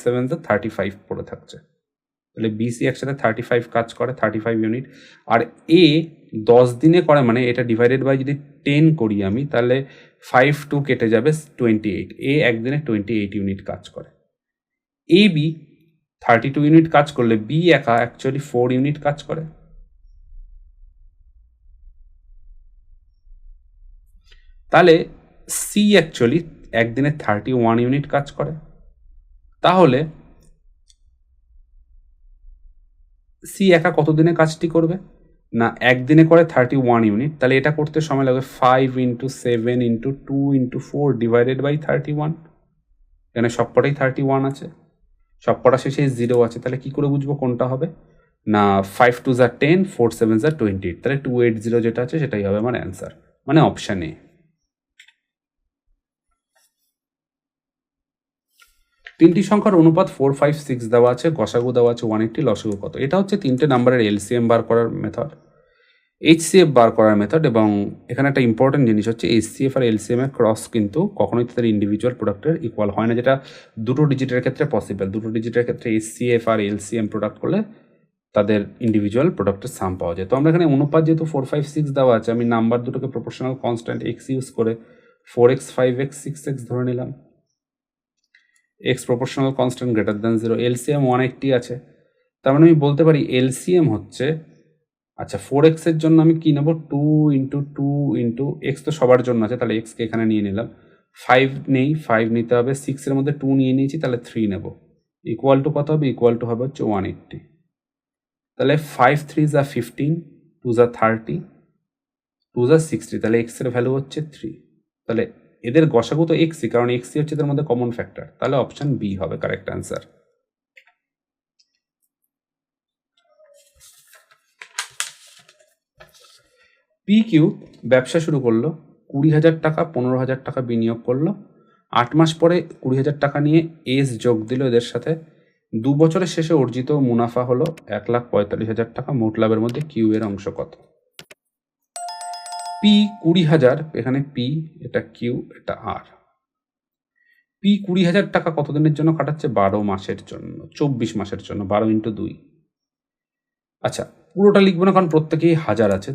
7 35 পড়ে থাকছে। তাহলে বিসি একসাথে 35 কাজ করে, 35 ইউনিট। আর এ 10 দিনে করে, মানে এটা ডিভাইডেড বাই যদি 10 করি আমি, তাহলে 5 2 কেটে যাবে 28। এ একদিনে 28 ইউনিট কাজ করে। এ বি 32 ইউনিট কাজ করলে বি একা অ্যাকচুয়ালি 4 ইউনিট কাজ করে। তাহলে সি অ্যাকচুয়ালি একদিনে 31 ইউনিট কাজ করে। তাহলে সি একা কত দিনে কাজটি করবে না, একদিনে করে 31 ইউনিট। তাহলে এটা করতে সময় লাগবে 5 into 7 into 2 into 4 divided by 31। এখানে সবকটাই 31 আছে, সবকটা শেষে 0 আছে। তাহলে কি করে বুঝবো কোনটা হবে না, 5 2 যা 10, 4 7 যা 28। তাহলে 280 যেটা আছে সেটাই হবে আমার অ্যান্সার, মানে অপশান এ। তিনটি সংখ্যার অনুপাত 4 5 6 দেওয়া আছে, গসাগু দেওয়া আছে 180, লসাগু কত? এটা হচ্ছে তিনটে নাম্বারের এলসিএম বার করার মেথড, এইচসিএফ বার করার মেথড। এবং এখানে একটা ইম্পর্টেন্ট জিনিস হচ্ছে এইচসিএফ আর এলসিএম এর ক্রস কিন্তু কখনোই তাদের ইন্ডিভিজুয়াল প্রোডাক্টের ইকুয়াল হয় না, যেটা দুটো ডিজিটের ক্ষেত্রে পসিবল। দুটো ডিজিটের ক্ষেত্রে এইচসিএফ আর এলসিএম প্রোডাক্ট করলে তাদের ইন্ডিভিজুয়াল প্রোডাক্টের সাম পাওয়া যায়। তো আমরা এখানে অনুপাত যেহেতু 4 5 6 দেওয়া আছে, আমি নাম্বার দুটোকে প্রপোর্শনাল কনস্ট্যান্ট এক্স ইউজ করে 4x 5x 6x ধরে নিলাম। X proportional constant greater than 0, LCM 180 আছে। তার মানে আমি বলতে পারি এলসিএম হচ্ছে, আচ্ছা 4x এর জন্য আমি কি নেব, 2 ইন্টু 2 ইন্টু এক্স তো সবার জন্য আছে, তাহলে এক্সকে এখানে নিয়ে নিলাম। 5 নেই, 5 নিতে হবে, 6 এর মধ্যে 2 নিয়ে নিয়েছি, তাহলে 3 নেব। ইকুয়াল টু কত হবে, ইকুয়াল টু হবে হচ্ছে 180। তাহলে 5 3 যা 15, 2 যা 30, 2 যা 60, তাহলে এক্স এর ভ্যালু হচ্ছে 3। তাহলে এদের গসাগু তো এক্সই, কারণ এক্সই হচ্ছে এদের মধ্যে কমন ফ্যাক্টর। তাহলে অপশন বি হবে কারেক্ট অ্যান্সার। পি কিউ ব্যবসা শুরু করলো, 20,000 টাকা 15,000 টাকা বিনিয়োগ করলো, 8 মাস পরে 20,000 টাকা নিয়ে এস যোগ দিল এদের সাথে। 2 বছরের শেষে অর্জিত মুনাফা হলো 1,45,000 টাকা। মোট লাভের মধ্যে কিউ এর অংশ কত? পি 20,000, এখানে পি, এটা কিউ, এটা আর। পি 20,000 টাকা কতদিনের জন্য খাটাচ্ছে? 12 মাসের জন্য, 24 মাসের জন্য, 12 ইন্টু 2। আচ্ছা, পুরোটা লিখবো না কারণ প্রত্যেকেই হাজার আছে,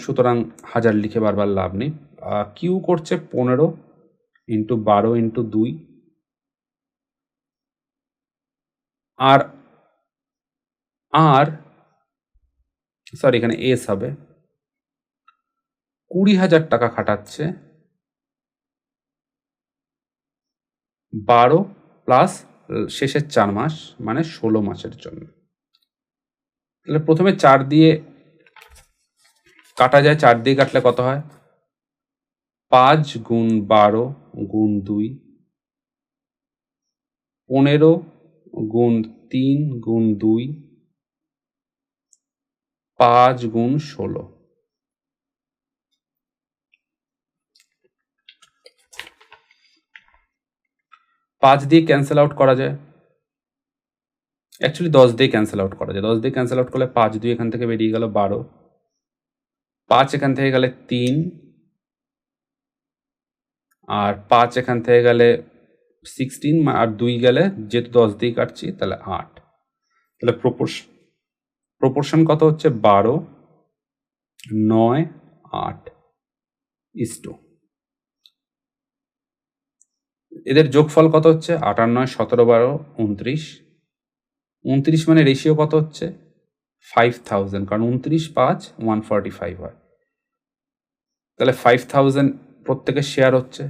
সুতরাং হাজার লিখে বারবার লাভ নেই। কিউ করছে 15 ইন্টু 12 ইন্টু 2, আর আর সরি এখানে এস হবে, 20,000 টাকা খাটাচ্ছে 12 প্লাস শেষের 4 মাস, মানে 16 মাসের জন্য। তাহলে প্রথমে 4 দিয়ে কাটা যায়, 4 দিয়ে কাটলে কত হয়? 5 গুণ 12 গুণ 2, 15 গুণ 3 গুণ 2, 5 গুণ 16। 5 দিয়ে ক্যান্সেল আউট করা যায়, অ্যাকচুয়ালি 10 দিয়ে ক্যান্সেল আউট করা যায়। 10 দিয়ে ক্যান্সেল আউট করলে 5 2 এখান থেকে বেরিয়ে গেল 12, 5 এখান থেকে গেলে 3, আর 5 এখান থেকে গেলে 16, আর 2 গেলে যেহেতু 10 দিয়ে কাটছি তাহলে 8। তাহলে প্রপোর্শন কত হচ্ছে? 12, 9, 8 ইস্টু। এদের যোগফল কত হচ্ছে? 8 আর 9 17, 12, 29। 29 মানে রেশিও কত হচ্ছে? 5000, কারণ 29, 5, 145 হয়। তাহলে 5000 প্রত্যেকের শেয়ার হচ্ছে,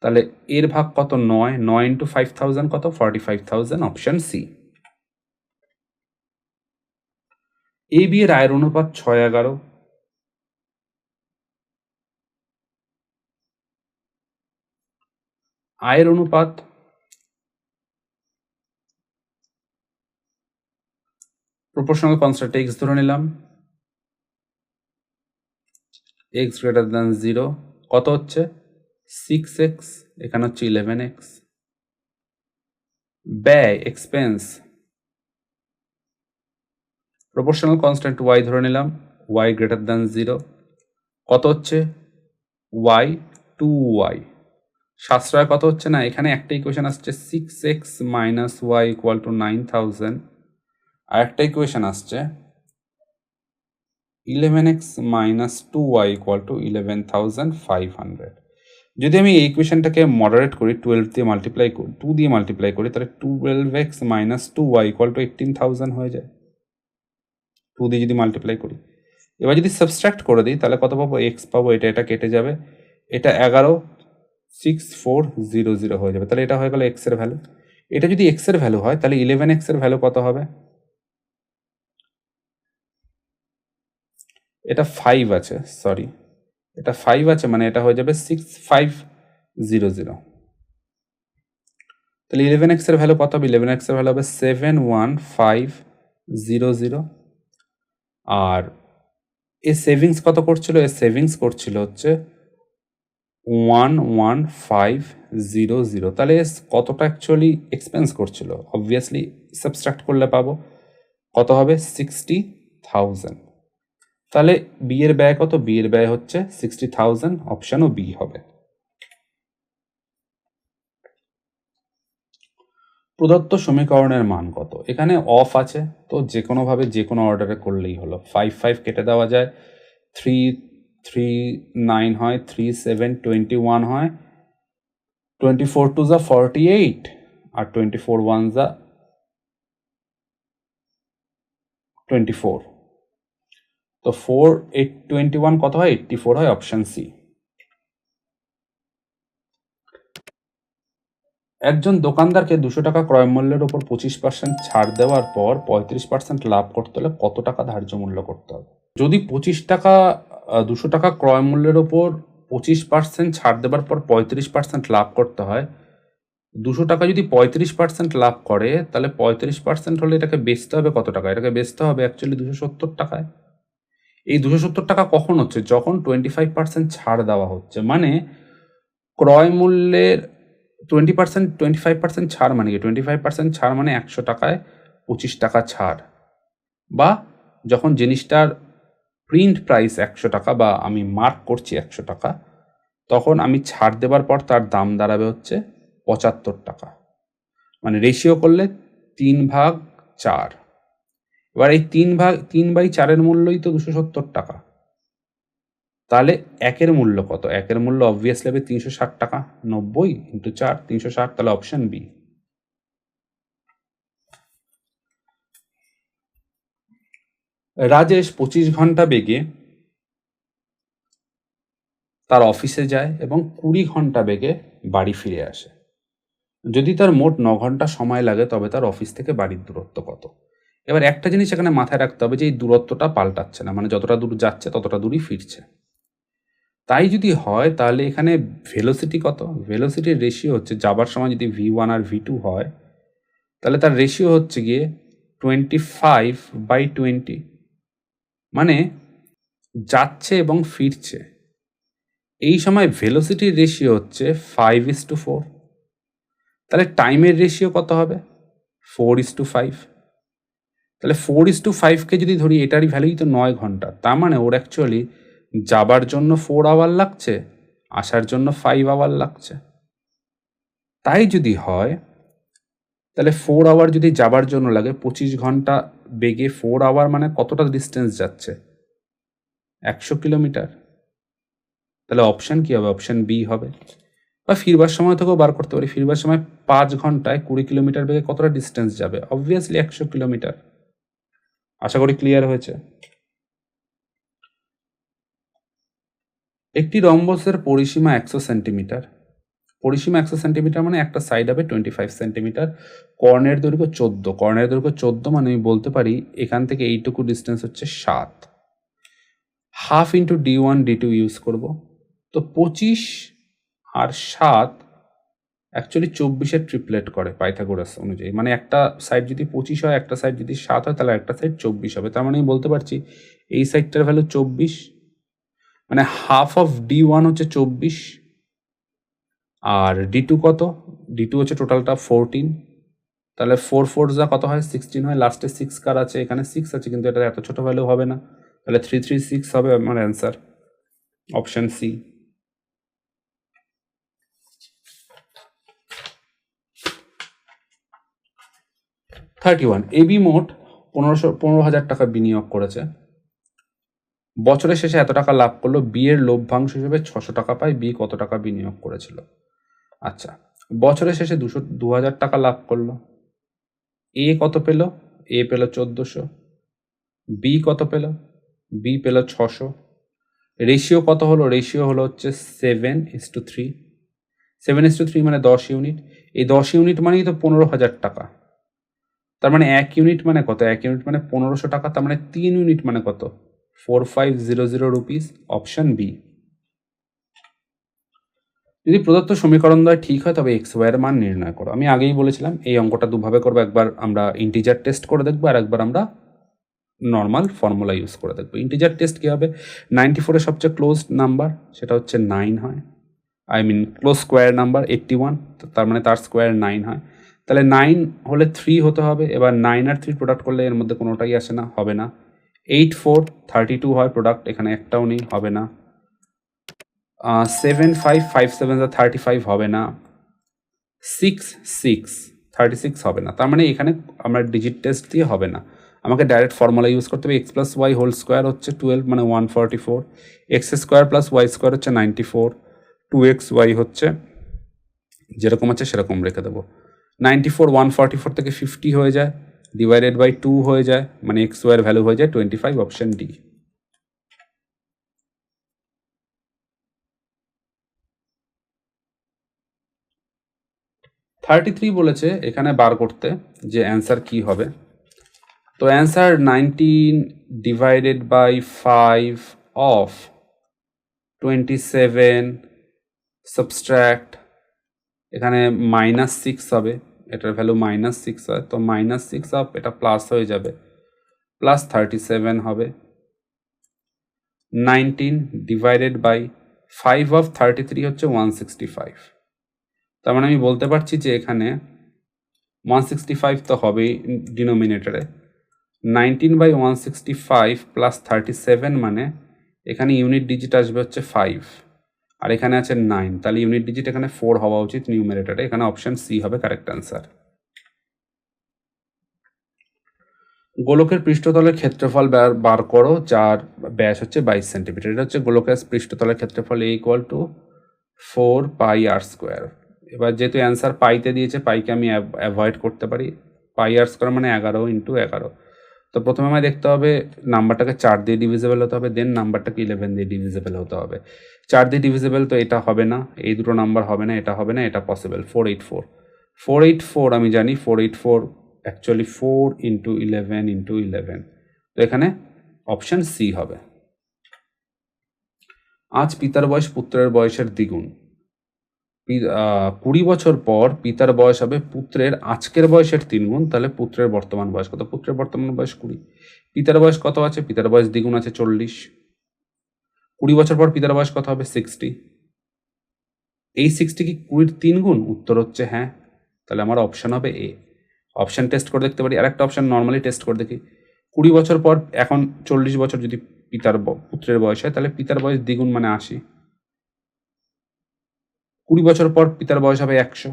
তাহলে এর ভাগ কত? 9, 9 ইন্টু 5000 কত? 45000, অপশন সি। এ বি এর আয়ের অনুপাত 6:11। আয়ের অনুপাত প্রপোর্শনাল কনস্ট্যান্ট x ধরে নিলাম, x গ্রেটার দ্যান 0 কত হচ্ছে? 6x, এখানে হচ্ছে 11x। ব্যয় এক্সপেন্স প্রপোর্শনাল কনস্ট্যান্ট y ধরে নিলাম, y গ্রেটার দ্যান 0 কত হচ্ছে? y 2y। সাশ্রয় কত হচ্ছে? না, এখানে একটা ইকুয়েশন আসছে 6x minus y equal to 9000, আর একটা ইকুয়েশন আসছে 11x minus 2y equal to 11500। যদি আমি এই ইকুয়েশনটাকে মডারেট করি, 2 দিয়ে মাল্টিপ্লাই করি, তাহলে 12x minus 2y equal to 18000 হয়ে যায়। 2 দিয়ে যদি মাল্টিপ্লাই করি, এবার যদি সাবস্ট্রাক্ট করে দিই তাহলে কত পাবো? x পাবো, এটা কেটে যাবে, এটা 116400 হয়ে যাবে। তাহলে এটা হয়ে গেল x এর ভ্যালু। এটা যদি x এর ভ্যালু হয় তাহলে 11x এর ভ্যালু কত হবে? এটা 5 আছে, সরি, এটা 5 আছে, মানে এটা হয়ে যাবে 6500। তাহলে 11x এর ভ্যালু কত হবে? 11x এর ভ্যালু হবে 71500। আর এ সেভিংস কত করছিল? এ সেভিংস করছিল হচ্ছে 11500। তাহলে কতটা অ্যাকচুয়ালি এক্সপেন্স করছিল? অবভিয়াসলি সাবস্ট্রাক্ট করলে পাবো কত হবে? 60000। তাহলে বি এর ব্যয় কত? বি এর ব্যয় হচ্ছে 60000, অপশনও বি হবে। প্রদত্ত সমীকরণের মান কত? এখানে অফ আছে, তো যে কোনোভাবে যে কোনো অর্ডারে করলেই হলো। 5 5 কেটে দেওয়া যায়, 3 3 9 হয়, 3 7 21 হয়, 24 2 যা 48, আর 24 1 যা 24। তো 4 8 21 কত হয়? 84 হয়, অপশন সি। একজন দোকানদারকে 200 টাকা ক্রয় মূল্যের উপর 25% ছাড় দেওয়ার পর 35% লাভ করতে হলে কত টাকা ধার্য মূল্য করতে হবে? যদি 200 টাকা ক্রয় মূল্যের ওপর 25% ছাড় দেওয়ার পর 35% লাভ করতে হয়, 200 টাকা যদি 35% লাভ করে তাহলে 35% হলে এটাকে বেচতে হবে কত টাকা? এটাকে বেচতে হবে অ্যাকচুয়ালি 270 টাকায়। এই 270 টাকা কখন হচ্ছে? যখন 25% ছাড় দেওয়া হচ্ছে, মানে ক্রয় মূল্যের 25% ছাড় মানে কি? 25% ছাড় মানে 100 টাকায় 25 টাকা ছাড়, বা যখন জিনিসটার প্রিন্ট প্রাইস 100 টাকা, বা আমি মার্ক করছি 100 টাকা, তখন আমি ছাড় দেবার পর তার দাম দাঁড়াবে হচ্ছে 75 টাকা। মানে রেশিও করলে 3/4। এবার এই 3/4 মূল্যই তো 270 টাকা। তাহলে একের মূল্য কত? একের মূল্য অবভিয়াসলি হবে 360 টাকা। 90 ইন্টু 4, 360, তাহলে অপশন বি। রাজেশ 25 ঘন্টা বেগে তার অফিসে যায় এবং 20 ঘন্টা বেগে বাড়ি ফিরে আসে। যদি তার মোট 9 ঘন্টা সময় লাগে তবে তার অফিস থেকে বাড়ির দূরত্ব কত? এবার একটা জিনিস এখানে মাথায় রাখতে হবে যে এই দূরত্বটা পাল্টাচ্ছে না, মানে যতটা দূর যাচ্ছে ততটা দূরই ফিরছে। তাই যদি হয় তাহলে এখানে ভেলোসিটি কত? ভেলোসিটির রেশিও হচ্ছে, যাবার সময় যদি v1 আর v2 হয় তাহলে তার রেশিও হচ্ছে গিয়ে 25/20, মানে যাচ্ছে এবং ফিরছে। এই সময় ভেলোসিটির রেশিও হচ্ছে 5:4। তাহলে টাইমের রেশিও কত হবে? 4:5। তাহলে 4:5কে যদি ধরি, এটারই ভ্যালুই তো 9 ঘন্টা। তার মানে ওর অ্যাকচুয়ালি যাবার জন্য 4 আওয়ার লাগছে, আসার জন্য 5 আওয়ার লাগছে। তাই যদি হয় তাহলে 4 আওয়ার যদি যাবার জন্য লাগে, 25 ঘন্টা বেগে 4 আওয়ার মানে কতটা ডিস্টেন্স যাচ্ছে? 100 কিলোমিটার। তাহলে অপশান কি হবে? অপশান বি হবে। বা ফিরবার সময় থেকেও বার করতে পারি। ফিরবার সময় 5 ঘন্টায় 20 কিলোমিটার বেগে কতটা ডিস্টেন্স যাবে? Obviously 100 kilometre. আশা করি ক্লিয়ার হয়েছে। একটি রম্বসের পরিসীমা 100 সেন্টিমিটার। পরিসীমা 100 সেন্টিমিটার মানে একটা সাইড হবে 25 সেন্টিমিটার। কর্ণের দৈর্ঘ্য 14। কর্ণের দৈর্ঘ্য 14 মানে আমি বলতে পারি এখান থেকে এইটুকু ডিস্টেন্স হচ্ছে 7। Half into D1 D2 use করব। তো 25 আর 7 অ্যাকচুয়ালি 24-এর ট্রিপলেট করে পাইথাগোরাস অনুযায়ী। মানে একটা সাইড যদি 25 হয়, একটা সাইড যদি 7 হয়, তাহলে একটা সাইড 24 হবে। তার মানে আমি বলতে পারছি এই সাইডটার ভ্যালু 24, মানে হাফ অফ D1 হচ্ছে 24, আর D2 কত? D2 হচ্ছে টোটালটা 14। তাহলে 4 4 যা কত হয়? 16 হয়। লাস্টে 6 কার আছে? এখানে 6 আছে, কিন্তু এটা এত ছোট ভ্যালু হবে না। তাহলে 336 হবে আমার অ্যান্সার, অপশন সি। এবি মোট 15,000 টাকা বিনিয়োগ করেছে। বছরের শেষে এত টাকা লাভ করলো। বি এর লভ্যাংশ হিসেবে 600 টাকা পায়। বি কত টাকা বিনিয়োগ করেছিল? আচ্ছা, বছরের শেষে 2,000 টাকা লাভ করলো। এ কত পেল? এ পেল 1400। বি কত পেল? বি পেল 600। রেশিও কত হলো? রেশিও হলো হচ্ছে 7:3। 7:3 মানে 10 ইউনিট। এই 10 ইউনিট মানেই তো 15,000 টাকা। তার মানে 1 ইউনিট মানে কত? 1 ইউনিট মানে 1500 টাকা। তার মানে 3 ইউনিট মানে কত? 4500 রুপিস, অপশন বি। যদি প্রদত্ত সমীকরণ দ্বয় ঠিক হয় তবে এক্স ওয়াই এর মান নির্ণয় করো। আমি আগেই বলেছিলাম এই অঙ্কটা দুভাবে করবো। একবার আমরা ইন্টিজার টেস্ট করে দেখবো, আর একবার আমরা নর্মাল ফর্মুলা ইউজ করে দেখবো। ইন্টিজার টেস্ট কী হবে? 94-এর সবচেয়ে ক্লোজ নাম্বার সেটা হচ্ছে 9 হয়। ক্লোজ স্কোয়ার নাম্বার 81, তার মানে তার স্কোয়ার 9 হয়। তাহলে 9 হলে 3 হতে হবে। এবার 9 আর 3 প্রোডাক্ট করলে এর মধ্যে কোনোটাই আসে না, হবে না। 8 4 32 হয় প্রোডাক্ট, এখানে একটাও নেই, হবে না। 7 5 5 7 35 হবে না। 6 6 36 হবে না। তার মানে এখানে আমরা ডিজিট টেস্ট দিয়ে হবে না, আমাকে ডাইরেক্ট ফর্মুলা ইউজ করতে হবে। X plus Y whole square হচ্ছে 12 মানে 144। X square plus Y square হচ্ছে 94। 2xy হচ্ছে যেরকম আছে সেরকম রেখে দেবো। 94 144 থেকে 50 হয়ে যায়, ডিভাইডেড বাই 2 হয়ে যায়, মানে এক্স ওয়াইয়ের ভ্যালু হয়ে যায় 25, অপশন ডি। বলেছে এখানে বার করতে যে অ্যান্সার কি হবে। তো অ্যান্সার 19 ডিভাইডেড বাই 5 অফ 27 সাবস্ট্র্যাক্ট, এখানে -6 হবে, এটার ভ্যালু -6 হয়, তো -6 অফ এটা প্লাস হয়ে যাবে, প্লাস 37 হবে। 19 ডিভাইডেড বাই 5 অফ 33 হচ্ছে 165। তার মানে আমি বলতে পারছি যে এখানে 165 তো হবেই ডিনোমিনেটরে। 19/165 প্লাস 37 মানে এখানে ইউনিট ডিজিট আসবে হচ্ছে 5, আর এখানে আছে 9, তাহলে ইউনিট ডিজিট এখানে 4 হওয়া উচিত নিউমারেটরে। এখানে অপশন সি হবে কারেক্ট অ্যান্সার। গোলকের পৃষ্ঠতলের ক্ষেত্রফল বার করো যার ব্যাস হচ্ছে 22 সেন্টিমিটার। এটা হচ্ছে গোলকের পৃষ্ঠতলের ক্ষেত্রফল, A equal to 4 pi r square. এবার যেহেতু অ্যান্সার পাইতে দিয়েছে, পাইকে আমি অ্যাভয়েড করতে পারি। পাই আর স্কোয়ার মানে 11 ইন্টু 11। তো প্রথমে আমায় দেখতে হবে নাম্বারটাকে 4 দিয়ে ডিভিজেবল হতে হবে, দেন নাম্বারটাকে 11 দিয়ে ডিভিজেবল হতে হবে। 4 দিয়ে ডিভিজেবল তো এটা হবে না, এই দুটো নাম্বার হবে না, এটা হবে না, এটা পসিবল। 484 484 আমি জানি 484 অ্যাকচুয়ালি 4 ইন্টু 11 ইন্টু 11, তো এখানে অপশান সি হবে। আজ পিতার বয়স পুত্রের বয়সের দ্বিগুণ। 20 বছর পর পিতার বয়স হবে পুত্রের আজকের বয়সের 3 গুণ। তাহলে পুত্রের বর্তমান বয়স কত? পুত্রের বর্তমান বয়স 20। পিতার বয়স কত আছে? পিতার বয়স দ্বিগুণ আছে 40। 20 বছর পর পিতার বয়স কত হবে? 60। এই 60 কি 20-র 3 গুণ? উত্তর হচ্ছে হ্যাঁ। তাহলে আমার অপশন হবে এ, অপশান টেস্ট করে দেখতে পারি। আরেকটা অপশান নর্মালি টেস্ট করে দেখি। 20 বছর পর, এখন 40 বছর যদি পুত্রের বয়স হয়, তাহলে পিতার বয়স দ্বিগুণ মানে 80। 20 বছর পর পিতার বয়স হবে 100।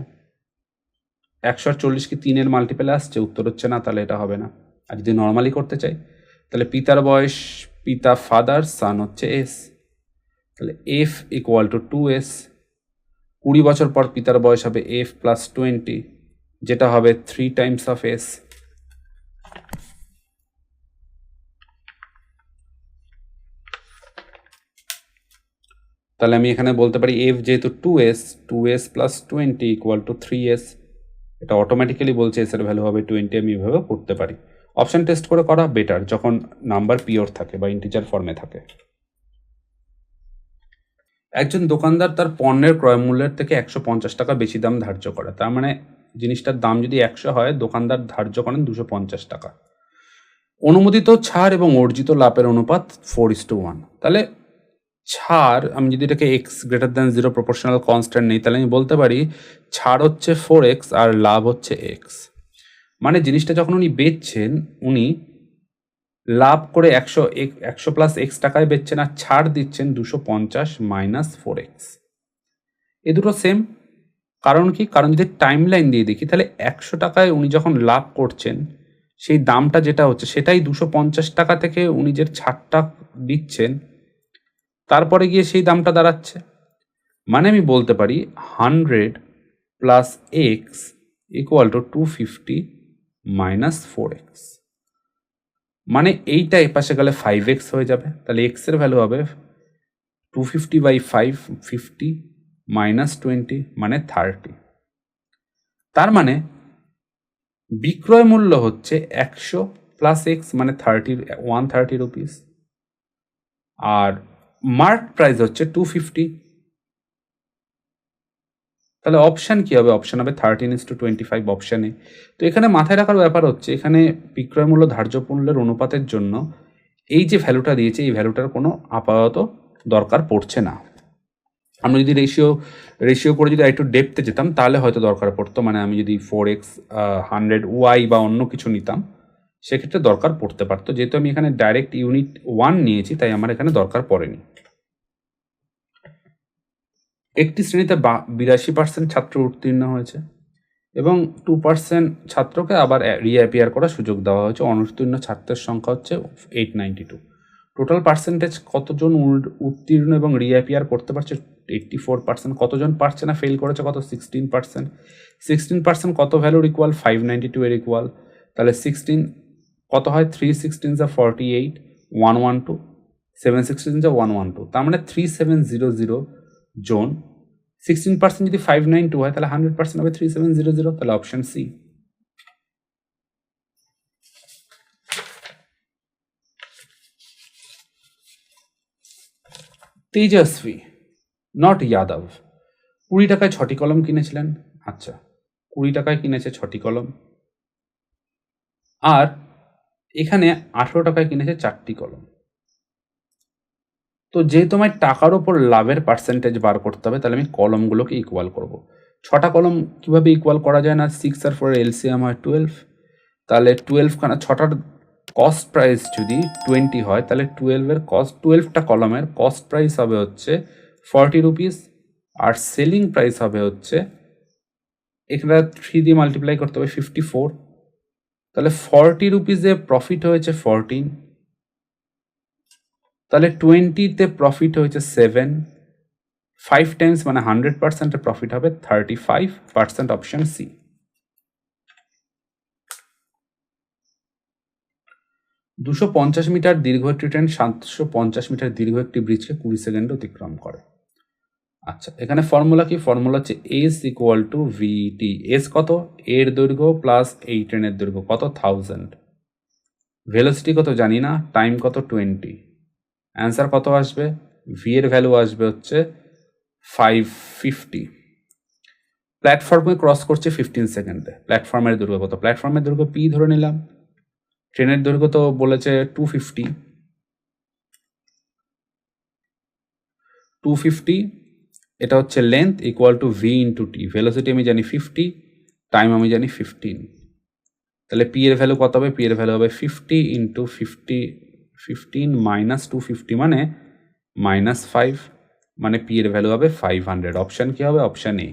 100 আর 40 কি 3-এর মাল্টিপেলে আসছে? উত্তর হচ্ছে না, তাহলে এটা হবে না। আর যদি নর্মালি করতে চাই, তাহলে পিতার বয়স, পিতা ফাদার সান হচ্ছে এস, তাহলে এফ ইকুয়াল টু 2s। 20 বছর পর পিতার বয়স হবে এফ প্লাস 20, যেটা হবে 3 টাইমস অফ এস। তাহলে আমি এখানে বলতে পারি এফ যেহেতু 2s plus 20 equal to 3s। এটা অটোমেটিক্যালি বলছে এস এর ভ্যালু হবে 20। আমি এভাবে করতে পারি। অপশান টেস্ট করে করা বেটার যখন নাম্বার পিওর থাকে বা ইন্টিজার ফর্মে থাকে। একজন দোকানদার তার পণ্যের ক্রয় মূল্যের থেকে 150 টাকা বেশি দাম ধার্য করে। তার মানে জিনিসটার দাম যদি 100 হয়, দোকানদার ধার্য করেন 250 টাকা। অনুমোদিত ছাড় এবং অর্জিত লাভের অনুপাত 4:1। তাহলে ছাড়, আমি যদি এটাকে x greater than 0 proportional constant নেই, তাহলে আমি বলতে পারি ছাড় হচ্ছে 4x আর লাভ হচ্ছে x। মানে জিনিসটা যখন উনি বেচছেন, উনি লাভ করে 100 প্লাস x টাকায় বেচছেন, আর ছাড় দিচ্ছেন 250 মাইনাস 4x। এ দুটো সেম। কারণ কি? কারণ যদি টাইম লাইন দিয়ে দেখি, তাহলে 100 টাকায় উনি যখন লাভ করছেন, সেই দামটা যেটা হচ্ছে সেটাই 250 টাকা থেকে উনি যে ছাড়টা দিচ্ছেন, তারপরে গিয়ে সেই দামটা দাঁড়াচ্ছে। মানে আমি বলতে পারি 100 plus x equal to 250 minus 4x। মানে এইটা এপাশে গেলে 5x হয়ে যাবে। তাহলে x এর ভ্যালু হবে 250 বাই 50 মাইনাস 20 মানে 30। তার মানে বিক্রয় মূল্য হচ্ছে 100 প্লাস এক্স মানে 130 রুপিস, আর মার্ক প্রাইস হচ্ছে 250। তাহলে অপশান কি হবে? অপশান হবে 13:25 অপশানে। তো এখানে মাথায় রাখার ব্যাপার হচ্ছে, এখানে বিক্রয় মূল্য ধার্য মূল্যের অনুপাতের জন্য এই যে ভ্যালুটা দিয়েছে, এই ভ্যালুটার কোনো আপাতত দরকার পড়ছে না। আমরা যদি রেশিও করে যদি একটু ডেপথে যেতাম, তাহলে হয়তো দরকার পড়তো। মানে আমি যদি 4x 100y বা অন্য কিছু নিতাম, সেক্ষেত্রে দরকার পড়তে পারতো। যেহেতু আমি এখানে ডাইরেক্ট ইউনিট 1 নিয়েছি, তাই আমার এখানে দরকার পড়েনি। একটি শ্রেণীতে 82% ছাত্র উত্তীর্ণ হয়েছে এবং 2% ছাত্রকে আবার রিঅ্যাপিয়ার করার সুযোগ দেওয়া হয়েছে। অনুত্তীর্ণ ছাত্রের সংখ্যা হচ্ছে 892। টোটাল পার্সেন্টেজ কতজন উত্তীর্ণ এবং রিঅ্যাপিয়ার করতে পারছে? 84%। কতজন পারছে না, ফেল করেছে কত? 16%। 16% কত ভ্যালুর ইকুয়াল? 592 এর ইকুয়াল। তাহলে 16 কত হয়? 316 যা 48, 112, 716 যা 112, তার মানে 3700 জন। 16% যদি 592 হয়, তাহলে 100% হবে 3700। তাহলে option C. Tejaswi not Yadav 20 টাকায় 6টি কলম কিনেছিলেন। আচ্ছা, 20 টাকায় কিনেছে 6টি কলম, আর এখানে 18 টাকায় কিনেছে 4টি কলম। তো যেহেতু আমার টাকার ওপর লাভের পার্সেন্টেজ বার করতে হবে, তাহলে আমি কলমগুলোকে ইকুয়াল করব। 6টা কলম কীভাবে ইকুয়াল করা যায় না? 6 আর 4 এলসিএম হয় 12। তাহলে 12খানা, 6টার কস্ট প্রাইস যদি 20 হয়, তাহলে 12টা কলমের কস্ট প্রাইস হবে হচ্ছে 40 রুপিস, আর সেলিং প্রাইস হবে হচ্ছে, এখানে 3 দিয়ে মাল্টিপ্লাই করতে হবে 54। তাহলে 40 রুপিসে প্রফিট হয়েছে 14, তাহলে 20তে প্রফিট হয়েছে 7। 5 টাইমস মানে 100%-এর প্রফিট হবে 35%। Option C. দুশো 250 মিটার দীর্ঘ একটি ট্রেন 750 মিটার দীর্ঘ একটি ব্রিজকে 20 সেকেন্ডে অতিক্রম করে। আচ্ছা, এখানে ফর্মুলা কি? ফর্মুলা হচ্ছে S equal to VT. S কত? এর দৈর্ঘ্য প্লাস এই ট্রেনের দৈর্ঘ্য কত? 1000। ভেলোসিটি কত জানি না, টাইম কত? 20। অ্যান্সার কত আসবে? ভি এর ভ্যালু আসবে হচ্ছে 550। প্ল্যাটফর্মে ক্রস করছে 15 সেকেন্ডে। প্ল্যাটফর্মের দৈর্ঘ্য কত? প্ল্যাটফর্মের দৈর্ঘ্য পি ধরে নিলাম। ট্রেনের দৈর্ঘ্য তো বলেছে 250। এটা হচ্ছে length equal to V into T. Velocity আমি জানি 50, টাইম আমি জানি 15। তাহলে পি এর ভ্যালু কত হবে? পি এর ভ্যালু হবে 50 ইন্টু 15 মাইনাস 250 মানে -5, মানে পি এর ভ্যালু হবে 500। অপশান কি হবে? Option A.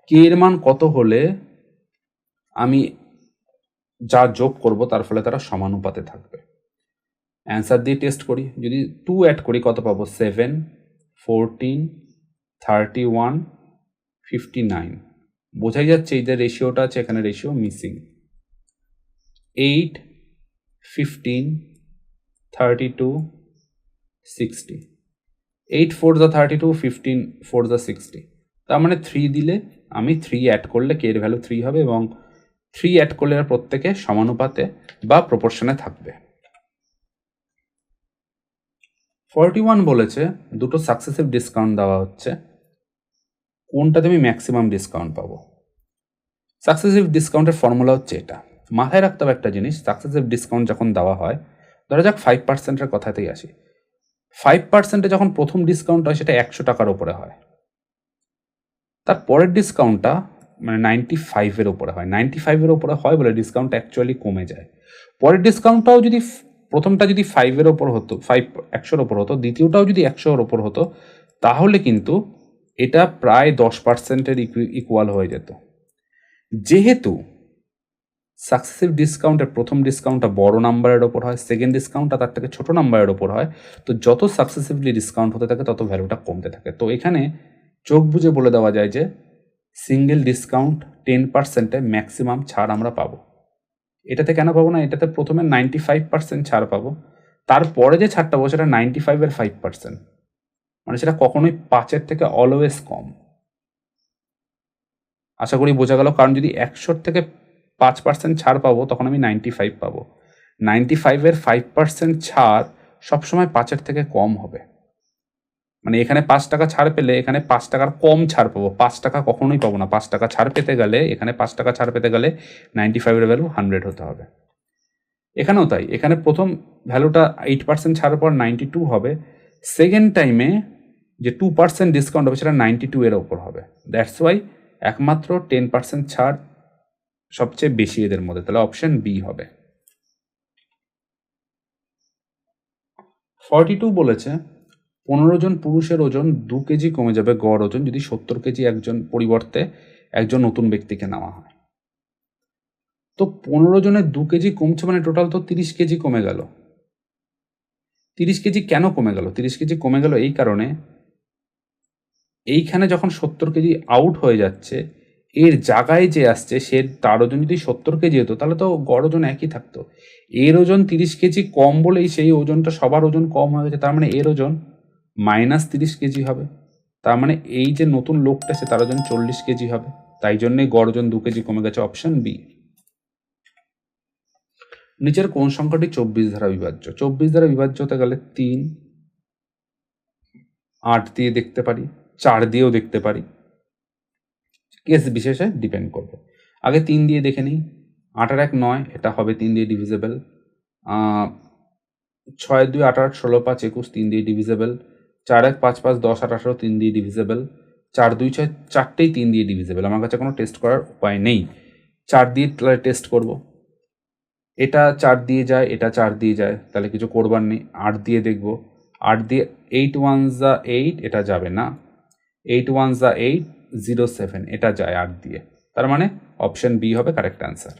কে এর মান কত হলে আমি যা যোগ করব তার ফলে তারা সমানুপাতে থাকবে? অ্যান্সার দিয়ে টেস্ট করি। যদি 2 অ্যাড করি কত পাবো? 7, 14, 31, 59। বোঝাই যাচ্ছে এই যে রেশিওটা আছে এখানে রেশিও মিসিং। 8, 15, 32, 60। 8 4 the 32, 15 4 the 60। তার মানে 3 দিলে আমি 3 অ্যাড করলে কে এর ভ্যালু 3 হবে এবং 3 অ্যাড করলে প্রত্যেকে সমানুপাতে বা প্রপোর্শনে থাকবে। 41 বলেছে দুটো সাকসেসিভ ডিসকাউন্ট দেওয়া হচ্ছে, কোনটাতে আমি ম্যাক্সিমাম ডিসকাউন্ট পাবো? সাকসেসিভ ডিসকাউন্টের ফর্মুলা হচ্ছে এটা। মাথায় রাখতে হবে একটা জিনিস, সাকসেসিভ ডিসকাউন্ট যখন দেওয়া হয়, ধরা যাক 5%-এর কথাতেই আসি। 5%-এ যখন প্রথম ডিসকাউন্ট হয় সেটা 100 টাকার ওপরে হয়। তার পরের ডিসকাউন্টটা মানে 95-এর ওপরে হয়। 95-এর ওপরে হয় বলে ডিসকাউন্ট অ্যাকচুয়ালি কমে যায়। পরের ডিসকাউন্টটাও যদি প্রথমটা যদি 5-এর ওপর হতো, 100-র ওপর হতো, দ্বিতীয়টাও যদি 100-র ওপর হতো, তাহলে কিন্তু এটা প্রায় 10%-এর ইকুয়াল হয়ে যেত। যেহেতু সাকসেসিভ ডিসকাউন্টের প্রথম ডিসকাউন্টটা বড় নাম্বারের ওপর হয়, সেকেন্ড ডিসকাউন্টটা তার থেকে ছোট নাম্বারের ওপর হয়, তো যত সাকসেসিভলি ডিসকাউন্ট হতে থাকে তত ভ্যালুটা কমতে থাকে। তো এখানে চোখ বুঝে বলে দেওয়া যায় যে সিঙ্গেল ডিসকাউন্ট 10%-এ ম্যাক্সিমাম ছাড় আমরা পাবো। এটাতে কেন পাবো না? এটাতে প্রথমে 95% ছাড় পাবো, তারপরে যে ছাড়টা পাবো সেটা 95-এর 5%, মানে সেটা কখনোই 5-এর থেকে অলওয়েজ কম। আশা করি বোঝা গেল। কারণ যদি 100-র থেকে 5% ছাড় পাবো তখন আমি 95 পাবো। 95-এর 5% ছাড় সবসময় 5-এর থেকে কম হবে। মানে এখানে 5 টাকা ছাড় পেলে এখানে 5 টাকার কম ছাড় পাবো, 5 টাকা কখনোই পাবো না। 5 টাকা ছাড় পেতে গেলে এখানে 5 টাকা ছাড় পেতে গেলে 95-এর ভ্যালু 100 হতে হবে। এখানেও তাই, এখানে প্রথম ভ্যালুটা 8% ছাড়ের পর 92 হবে, সেকেন্ড টাইমে যে 2% ডিসকাউন্ট হবে সেটা 92-এর ওপর হবে। দ্যাটস ওয়াই একমাত্র 10% ছাড় সবচেয়ে বেশি এদের মধ্যে, তাহলে অপশন বি হবে। 42 বলেছে 15 জন পুরুষের ওজন 2 কেজি কমে যাবে গড় ওজন যদি 70 কেজি একজন পরিবর্তে একজন নতুন ব্যক্তিকে নেওয়া হয়। তো 15 জনের 2 কেজি কমছে মানে টোটাল তো 30 কেজি কমে গেল। 30 কেজি কেন কমে গেল? 30 কেজি কমে গেল এই কারণে, এইখানে যখন 70 কেজি আউট হয়ে যাচ্ছে, এর জায়গায় যে আসছে সে তার ওজন যদি 70 কেজি হতো তাহলে তো গড় ওজন একই থাকতো। এর ওজন 30 কেজি কম বলেই সেই ওজনটা সবার ওজন কম হয়ে গেছে, তার মানে এর ওজন -30 কেজি হবে। তার মানে এই যে নতুন লোকটা সে তার ওজন 40 কেজি হবে, তাই জন্যই গড় ওজন 2 কেজি কমে গেছে। Option B. নিচের কোন সংখ্যাটি 24 দ্বারা বিভাজ্য? 24 দ্বারা বিভাজ্য হতে গেলে 3, 8 দিয়ে দেখতে পারি, 4 দিয়েও দেখতে পারি, কেস বিশেষে ডিপেন্ড করবে। আগে 3 দিয়ে দেখে নিই। 8 আর 1 9, এটা হবে 3 দিয়ে ডিভিজেবল। 6 2 8 8 16 5 21, 3 দিয়ে ডিভিজেবল। 4 1 5 5 10 8 18, 3 দিয়ে ডিভিজেবল। 4 2 6, চারটেই 3 দিয়ে ডিভিজেবল। আমার কাছে কোনো টেস্ট করার উপায় নেই, 4 দিয়ে টেস্ট করব। এটা 4 দিয়ে যায়, এটা 4 দিয়ে যায়, তাহলে কিছু করবার নেই। 8 দিয়ে দেখব, 8 দিয়ে 8 1 যা 8, এটা যাবে না। 8 1 যা 8, 0 7, এটা যায় 8 দিয়ে। তার মানে অপশন বি হবে কারেক্ট অ্যান্সার।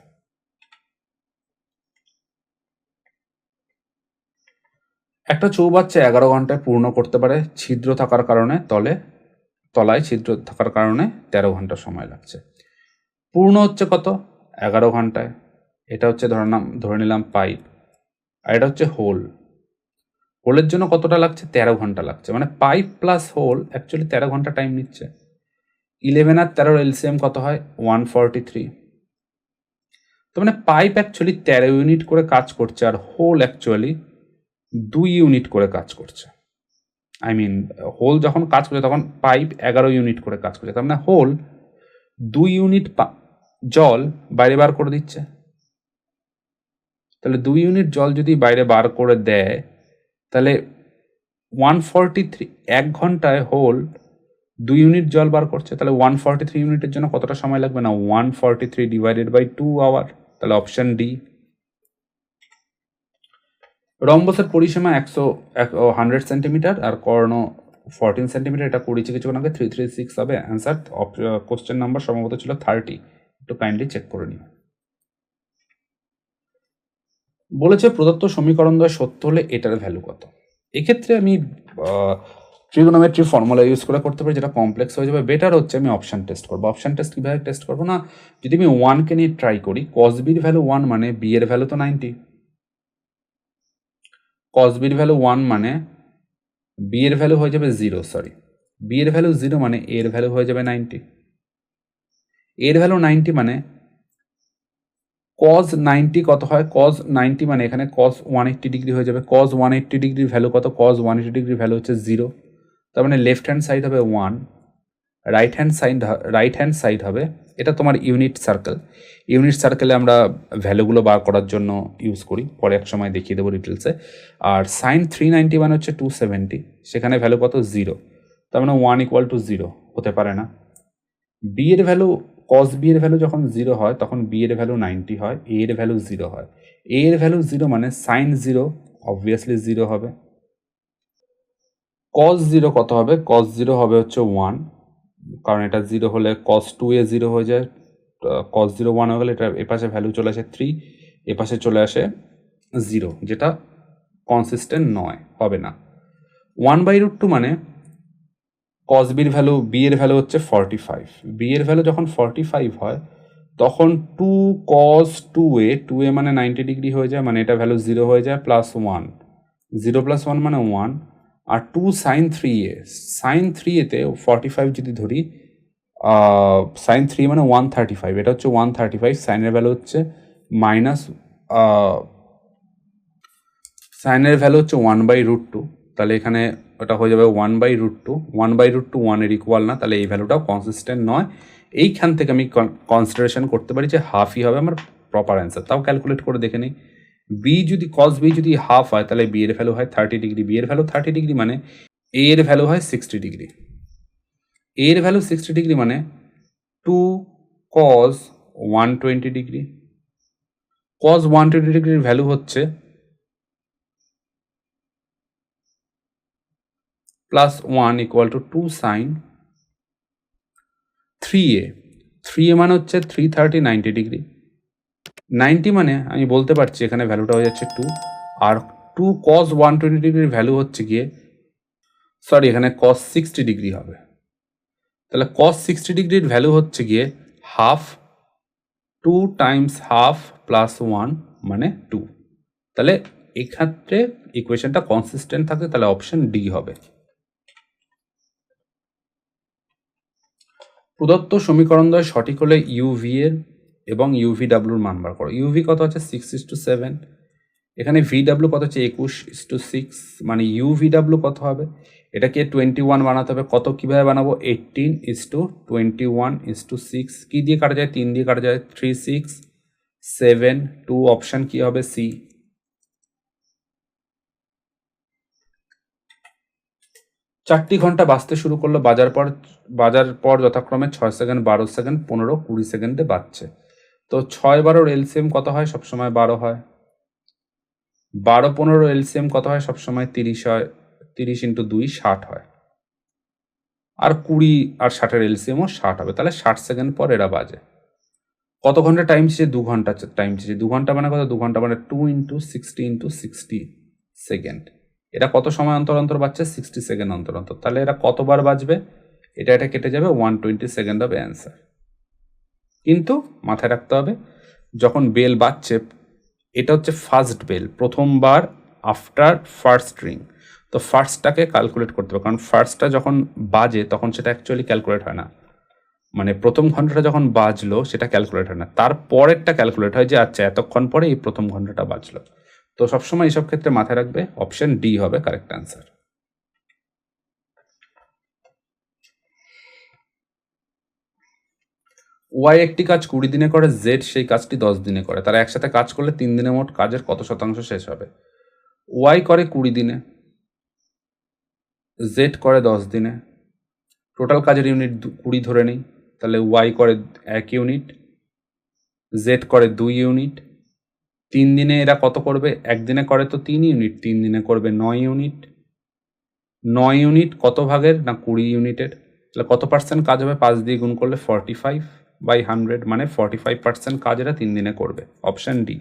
একটা চৌবাচ্চা 11 ঘন্টায় পূর্ণ করতে পারে, ছিদ্র থাকার কারণে তলায় ছিদ্র থাকার কারণে 13 ঘন্টা সময় লাগছে। পূর্ণ হচ্ছে কত? 11 ঘন্টায়। এটা হচ্ছে ধরে নিলাম পাইপ, আর এটা হচ্ছে হোল। হোলের জন্য কতটা লাগছে? 13 ঘন্টা লাগছে। মানে পাইপ প্লাস হোল অ্যাকচুয়ালি 13 ঘন্টা টাইম নিচ্ছে। 11 আর 13 এলসিএম কত হয়? 143। তো মানে পাইপ অ্যাকচুয়ালি 13 ইউনিট করে কাজ করছে, আর হোল অ্যাকচুয়ালি 2 ইউনিট করে কাজ করছে। হোল যখন কাজ করছে তখন পাইপ 11 ইউনিট করে কাজ করছে, তার মানে হোল 2 ইউনিট জল বাইরে বার করে দিচ্ছে। তাহলে 2 ইউনিট জল যদি বাইরে বার করে দেয় তাহলে 143, 1 ঘন্টায় হোল 2 ইউনিট জল বার করছে, তাহলে 143 ইউনিটের জন্য কতটা সময় লাগবে? না 143 ডিভাইডেড বাই 2 আওয়ার, তাহলে অপশন ডি। রম্বসের পরিসীমা 100 সেন্টিমিটার আর কর্ণ 14 সেন্টিমিটার, এটা করেছি কিছুক্ষণ আগে, 336 হবে অ্যান্সার। কোশ্চেন নাম্বার সম্ভবত ছিল 30, একটু কাইন্ডলি চেক করে নিও। বলেছে প্রদত্ত সমীকরণদ্বয় সত্য হলে এটার ভ্যালু কত। এক্ষেত্রে আমি ট্রিগোনোমেট্রি ফর্মুলা ইউজ করে করতে পারি, যেটা কমপ্লেক্স হয়ে যাবে। বেটার হচ্ছে আমি অপশান টেস্ট করবো। অপশান টেস্ট কীভাবে টেস্ট করবো? না, যদি আমি 1কে নিয়ে ট্রাই করি, কস বির ভ্যালু 1 মানে বি এর ভ্যালু তো 90, কস বির ভ্যালু 1 মানে বি এর ভ্যালু হয়ে যাবে 0, সরি বি এর ভ্যালু 0 মানে এর ভ্যালু হয়ে যাবে 90, এর ভ্যালু 90 মানে cos 90 কত হয়? cos 90 মানে এখানে cos 180 ডিগ্রি হয়ে যাবে। cos 180 ডিগ্রির ভ্যালু কত? cos 180 ডিগ্রির ভ্যালু হচ্ছে 0, তার মানে লেফট হ্যান্ড সাইড হবে 1, রাইট হ্যান্ড সাইড হবে, এটা তোমার ইউনিট সার্কেল। ইউনিট সার্কেলে আমরা ভ্যালুগুলো বার করার জন্য ইউজ করি, পরে এক সময় দেখিয়ে দেবো ডিটেলসে। আর সাইন 390 মানে হচ্ছে 270, সেখানে ভ্যালু কত? 0, তার মানে 1 = 0 হতে পারে না। বি এর ভ্যালু, cos বি এর ভ্যালু যখন 0 হয় তখন বি এর ভ্যালু 90 হয়, এ এর ভ্যালু 0 হয়। এ এর ভ্যালু 0 মানে সাইন 0 অবভিয়াসলি 0 হবে। cos 0 কত হবে? cos 0 হবে হচ্ছে 1, কারণ এটা 0 হলে cos 2a 0 হয়ে যায়, cos 0 1 হয়ে গেলে এটা এপাশে ভ্যালু চলে আসে 3, এপাশে চলে আসে 0, যেটা কনসিস্টেন্ট নয়, হবে না। 1/√2 মানে cos বির ভ্যালু, বি এর ভ্যালু হচ্ছে 45, বি এর ভ্যালু যখন 45 হয় তখন 2 cos 2a মানে 90 ডিগ্রি হয়ে যায়, মানে এটা ভ্যালু 0 হয়ে যায়, প্লাস 1, 0 + 1 মানে 1, আর 2 sin 3a, sin 3a-তে 45 যদি ধরি, sin 3 মানে 135, এটা হচ্ছে 135, সাইনের ভ্যালু হচ্ছে মাইনাস, সাইনের ভ্যালু হচ্ছে 1/√2, তাহলে এখানে ওটা হয়ে যাবে 1/√2, 1/√2 1-এর ইকুয়াল না, তাহলে এই ভ্যালুটাও কনসিস্টেন্ট নয়। এইখান থেকে আমি কনসিডারেশন করতে পারি যে হাফই হবে আমার প্রপার অ্যান্সার। তাও ক্যালকুলেট করে দেখে নিই, বি যদি cos বি যদি হাফ হয় তাহলে বি এর ভ্যালু হয় 30 ডিগ্রি, বি এর ভ্যালু 30 ডিগ্রি মানে এ এর ভ্যালু হয় 60 ডিগ্রি, এ এর ভ্যালু 60 ডিগ্রি মানে 2 cos 120 ডিগ্রি, cos 120 ডিগ্রির ভ্যালু হচ্ছে প্লাস 1 = 2 sin 3a, 3a মানে হচ্ছে 330 90 ডিগ্রি, 90 মানে আমি বলতে পারছি এখানে ভ্যালুটা হয়ে যাচ্ছে 2, আর 2 cos 120 ডিগ্রির ভ্যালু হচ্ছে গিয়ে, সরি এখানে cos 60 ডিগ্রি হবে, তাহলে cos 60 ডিগ্রির ভ্যালু হচ্ছে গিয়ে হাফ, 2 টাইমস হাফ প্লাস 1 মানে 2, তাহলে এক্ষেত্রে ইকুয়েশনটা কনসিস্টেন্ট থাকে, তাহলে অপশন ডি হবে। প্রদত্ত সমীকরণদ্বয় সঠিক হলে ইউভি এর এবং ইউভিডাব্লিউর মান বার করো। ইউভি কত আছে? 6:7, এখানে ভিডাব্লিউ কত হচ্ছে? 21:6, মানে ইউভিডাব্লিউ কত হবে? এটাকে 21 বানাতে হবে। কত কীভাবে বানাবো? 18:21:6, কী দিয়ে কাটা যায়? 3 দিয়ে কাটা যায়, 3 6 7 2, অপশান কী হবে? সি। চারটি ঘন্টা বাজতে শুরু করলো, বাজার পর যথাক্রমে 6 সেকেন্ড, 12 সেকেন্ড, 15, 20 সেকেন্ডে বাজছে। তো 6-12 এলসিএম কত হয়? সবসময় 12 হয়। 12-15 এলসিএম কত হয়? সবসময় 30 হয়। 30 × 2 60 হয়। আর 20 আর 60-এর এলসিএমও 60 হবে, তাহলে 60 সেকেন্ড পর এরা বাজে। কত ঘন্টা টাইম চেয়েছে? 2 ঘন্টা টাইম চেয়েছে। 2 ঘন্টা মানে কত? 2 ঘন্টা মানে 2 × 60 × 60 সেকেন্ড। এটা কত সময় অন্তর অন্তর বাজছে? 60 সেকেন্ড অন্তর অন্তর। তাহলে এরা কতবার বাজবে? এটা কেটে যাবে, 120 সেকেন্ড হবে অ্যান্সার। কিন্তু মাথায় রাখতে হবে, যখন বেল বাজছে, এটা হচ্ছে ফার্স্ট বেল, প্রথমবার আফটার ফার্স্ট রিং, তো ফার্স্টটাকে ক্যালকুলেট করতে হবে, কারণ ফার্স্টটা যখন বাজে তখন সেটা অ্যাকচুয়ালি ক্যালকুলেট হয় না, মানে প্রথম ঘন্টাটা যখন বাজলো সেটা ক্যালকুলেট হয় না, তার পরেরটা ক্যালকুলেট হয় যে আচ্ছা এতক্ষণ পরে এই প্রথম ঘন্টাটা বাজলো। তো সবসময় এইসব ক্ষেত্রে মাথায় রাখবে অপশন ডি হবে কারেক্ট অ্যান্সার। ওয়াই একটি কাজ 20 দিনে করে, জেড সেই কাজটি 10 দিনে করে, তারা একসাথে কাজ করলে 3 দিনে মোট কাজের কত শতাংশ শেষ হবে? ওয়াই করে 20 দিনে, জেড করে 10 দিনে, টোটাল কাজের ইউনিট 20 ধরে নিই, তাহলে ওয়াই করে 1 ইউনিট, জেড করে 2 ইউনিট। 3 দিনে এরা কত করবে? একদিনে করে তো 3 ইউনিট, 3 দিনে করবে 9 ইউনিট। 9 ইউনিট কত ভাগের? না 20 ইউনিটের। তাহলে কত পার্সেন্ট কাজ হবে? 5 দিয়ে গুণ করলে 45/100, মানে 45% কাজ এরা 3 দিনে করবে। Option D.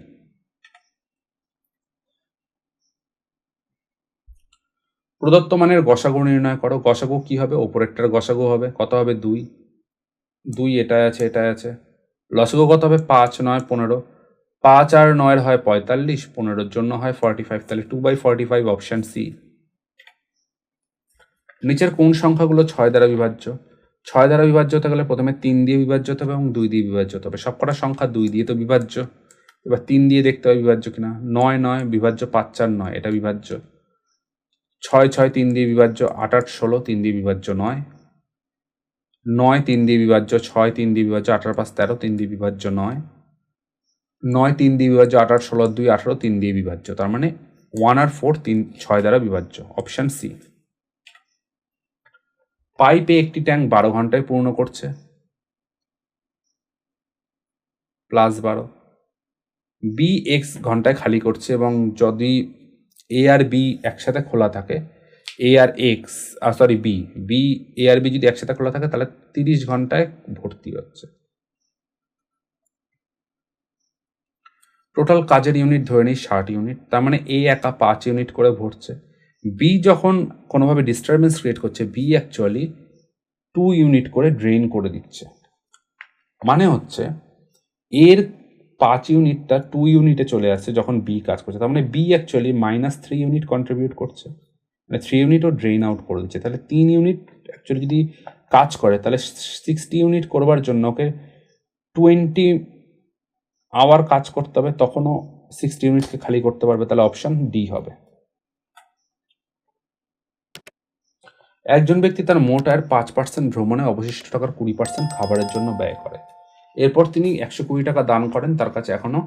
প্রদত্ত মানের গসাগু নির্ণয় করো। গসাগু কি হবে? ওপরেরটার গসাগু হবে, কত হবে? 2 2 এটাই আছে, এটাই আছে। লসাগু কত হবে? 5 9 15। 5 আর 9 হয় 45, 15-র জন্য হয় 45, তাহলে 2/45, অপশন সি। নিচের কোন সংখ্যাগুলো 6 দ্বারা বিভাজ্য? 6 দ্বারা বিভাজ্য হতে গেলে প্রথমে 3 দিয়ে বিভাজ্য হতে হবে এবং 2 দিয়ে বিভাজ্য হতে হবে। সবকটা সংখ্যা 2 দিয়ে তো বিভাজ্য, এবার 3 দিয়ে দেখতে হবে বিভাজ্য কিনা। 9 9 বিভাজ্য, 5 4 9, এটা বিভাজ্য। 6 6 3 দিয়ে বিভাজ্য, 8 8 16 3 দিয়ে বিভাজ্য 9। 9 3 দিয়ে বিভাজ্য, 6 3 দিয়ে বিভাজ্য, 8 আর 5 13 3 দিয়ে বিভাজ্য 9। 9 3 দিয়ে বিভাজ্য, 8 8 16 2 18 3 দিয়ে বিভাজ্য। তার মানে 1 আর 4 6 দ্বারা বিভাজ্য, অপশন সি। পাইপে একটি ট্যাঙ্ক 12 ঘন্টায় পূর্ণ করছে, +12। বি এক্স ঘন্টায় খালি করছে, এবং যদি এ আর বি একসাথে খোলা থাকে, এ আর x sorry B B A R B যদি একসাথে খোলা থাকে, তাহলে 30 ঘন্টায় ভর্তি হচ্ছে। টোটাল কাজের ইউনিট ধরে নিই 60 ইউনিট, তার মানে এ একা 5 ইউনিট করে ভরছে। বি যখন কোনোভাবে ডিস্টারবেন্স ক্রিয়েট করছে, বি অ্যাকচুয়ালি 2 ইউনিট করে ড্রেন করে দিচ্ছে। মানে হচ্ছে এর 5 ইউনিটটা 2 ইউনিটে চলে আসছে যখন বি কাজ করছে, তার মানে বি অ্যাকচুয়ালি -3 ইউনিট কন্ট্রিবিউট করছে, মানে 3 ইউনিটও ড্রেন আউট করে দিচ্ছে। তাহলে 3 ইউনিট অ্যাকচুয়ালি যদি কাজ করে, তাহলে 60 ইউনিট করবার জন্য ওকে 20 আওয়ার কাজ করতে হবে, তখনও 60 ইউনিটকে খালি করতে পারবে। তাহলে অপশন ডি হবে। একজন ব্যক্তি তার মোট আয়ের 5% ভ্রমণে, অবশিষ্ট টাকার 20% খাবারের জন্য ব্যয় করে। এরপর তিনি 120 টাকা দান করেন, তার কাছে এখনো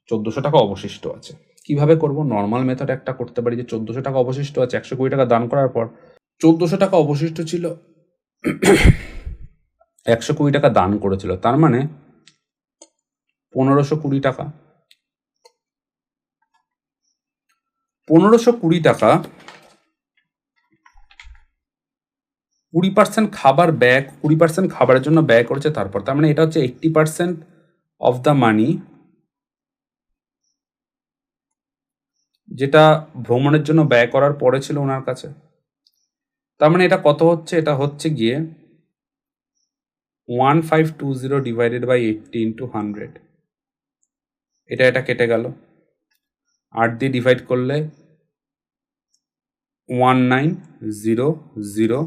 1400 টাকা অবশিষ্ট আছে। কিভাবে করব? নর্মাল মেথড একটা করতে পারি, যে 1400 টাকা অবশিষ্ট আছে, 120 টাকা দান করার পর 1400 টাকা অবশিষ্ট ছিল, 120 টাকা দান করেছিল, তার মানে 1520 টাকা। 1520 টাকা 20% খাবার ব্যয়, 20% খাবারের জন্য ব্যয় করেছে, তারপর তার মানে এটা হচ্ছে 80% অফ দ্য মানি যেটা ভ্রমণের জন্য ব্যয় করার পরে ছিল ওনার কাছে। তার মানে এটা কত হচ্ছে? এটা হচ্ছে গিয়ে 1520 ডিভাইডেড বাই 80 ইন্টু 100। এটা কেটে গেল, 8 দিয়ে ডিভাইড করলে 1900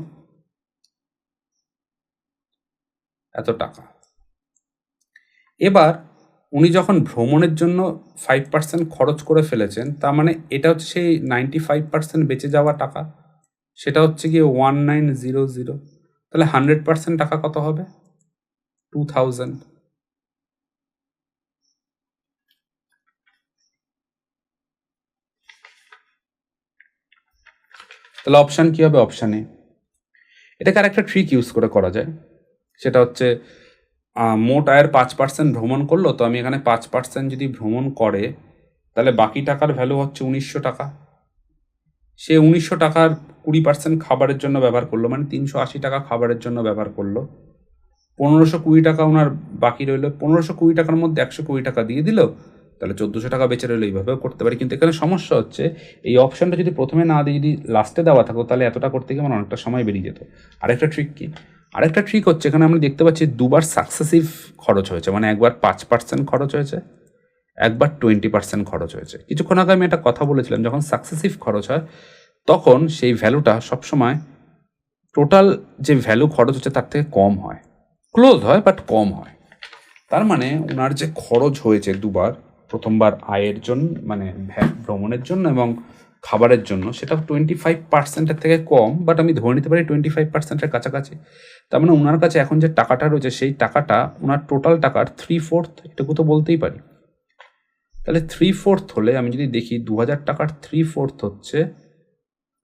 এত টাকা। এবার উনি যখন ভ্রমণের জন্য 5% খরচ করে ফেলেছেন, তার মানে এটা হচ্ছে সেই 95% বেঁচে যাওয়া টাকা, সেটা হচ্ছে গিয়ে 1900। তাহলে 100% টাকা কত হবে? 2000। তাহলে অপশান কি হবে? Option A. এটাকে আর একটা ট্রিক ইউজ করে করা যায়, সেটা হচ্ছে মোট আয়ের 5% ভ্রমণ করলো, তো আমি এখানে 5% যদি ভ্রমণ করে, তাহলে বাকি টাকার ভ্যালু হচ্ছে 1900 টাকা। সে 1900 টাকার 20% খাবারের জন্য ব্যবহার করলো, মানে 380 টাকা খাবারের জন্য ব্যবহার করলো। 1520 টাকা ওনার বাকি রইলো, 1520 টাকার মধ্যে 120 টাকা দিয়ে দিল, তাহলে 1400 টাকা বেঁচে রইলো। এইভাবেও করতে পারি, কিন্তু এখানে সমস্যা হচ্ছে এই অপশানটা যদি প্রথমে না দিয়ে যদি লাস্টে দেওয়া থাকতো, তাহলে এতটা করতে গিয়ে আমার অনেকটা সময় বেরিয়ে যেত। আরেকটা ট্রিক কি? আরেকটা ট্রিক হচ্ছে, এখানে আমরা দেখতে পাচ্ছি দুবার সাকসেসিভ খরচ হয়েছে, মানে একবার 5% খরচ হয়েছে, একবার 20% খরচ হয়েছে। কিছুক্ষণ আগে আমি একটা কথা বলেছিলাম, যখন সাকসেসিভ খরচ হয় তখন সেই ভ্যালুটা সবসময় টোটাল যে ভ্যালু খরচ হচ্ছে তার থেকে কম হয়, ক্লোজ হয় বাট কম হয়। তার মানে ওনার যে খরচ হয়েছে দুবার, প্রথমবার আয়ের জন্য মানে ভ্রমণের জন্য এবং খাবারের জন্য, সেটা 25%-এর থেকে কম, বাট আমি ধরে নিতে পারি 25%-এর কাছাকাছি। তার মানে ওনার কাছে এখন যে টাকাটা রয়েছে, সেই টাকাটা ওনার টোটাল টাকার 3/4, এটুকু তো বলতেই পারি। তাহলে 3/4 হলে আমি যদি দেখি 2000 টাকার 3/4 হচ্ছে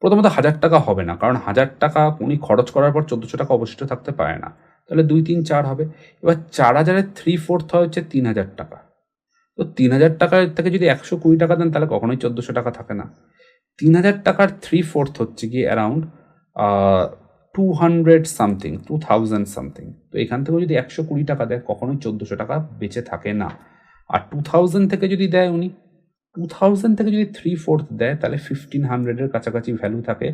প্রথমত 1000 টাকা হবে না, কারণ 1000 টাকা উনি খরচ করার পর 1400 টাকা অবশিষ্ট থাকতে পারে না, তাহলে 2 3 4 হবে। এবার 4000-এর 3/4 হয় হচ্ছে 3000 টাকা। তো 3000 টাকার থেকে যদি 120 টাকা দেন তাহলে কখনোই 1400 টাকা থাকে না। 3000 টাকার 3/4 হচ্ছে গিয়ে অ্যারাউন্ড 200 সামথিং, 2000 সামথিং। তো এখান থেকেও যদি 120 টাকা দেয় কখনোই 1400 টাকা বেঁচে থাকে না। আর 2000 থেকে যদি দেয় উনি, 2000 থেকে যদি 3/4 দেয় তাহলে 1500-এর কাছাকাছি ভ্যালু থাকে,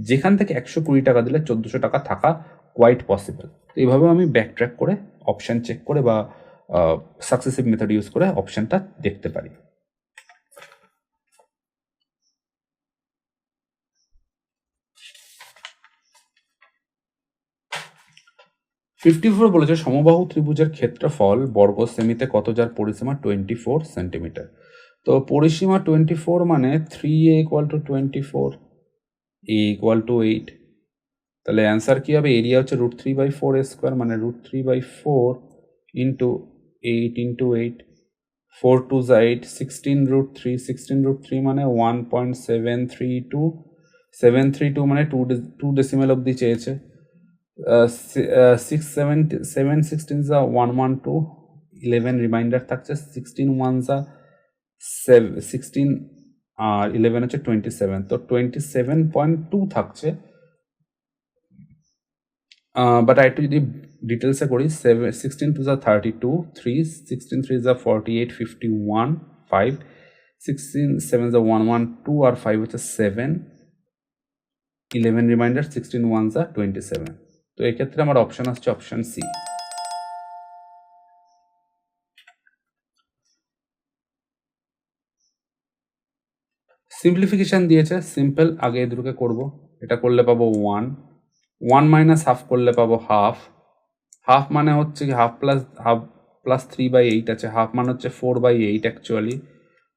যেখান থেকে 120 টাকা দিলে 1400 টাকা থাকা কোয়াইট পসিবল। তো এইভাবেও আমি ব্যাক ট্র্যাক করে অপশান চেক করে বা সাকসেসিভ মেথড ইউজ করে অপশানটা দেখতে পারি। 54 বলেছে সমবাহু ত্রিভুজের ক্ষেত্রফল বর্গ সেমিতে কত, যার পরিসীমা 24 সেন্টিমিটার। তো পরিসীমা 24 মানে 3a = 24, a = 8। তাহলে অ্যান্সার কী হবে? এরিয়া হচ্ছে √3/4a² মানে √3/4 ইন্টু 8 ইন্টু 8, 4 2 8, 16√3, 16√3 মানে 1.732, 732 মানে 2 ডেসিমেল অবধি চেয়েছে। 6 7 7 16 যা 112, 11 রিমাইন্ডার থাকছে, 16 1 যা 16 আর 11 হচ্ছে 27, তো 27.2 থাকছে। বাট আর একটু যদি ডিটেলসে করি, 16 2 যা 32, 3 16 3 যা 48, 51 5, 16 7 যা 112 আর 5 হচ্ছে 7, 11 রিমাইন্ডার, 16 1 যা 27। তো এক্ষেত্রে আমার অপশান আসছে অপশান সি। সিম্পলিফিকেশান দিয়েছে, সিম্পল, আগে এ দুটোকে করবো। এটা করলে পাবো 1, 1 মাইনাস হাফ করলে পাবো হাফ, হাফ মানে হচ্ছে কি হাফ প্লাস 3/8 আছে, হাফ মানে হচ্ছে 4/8 অ্যাকচুয়ালি।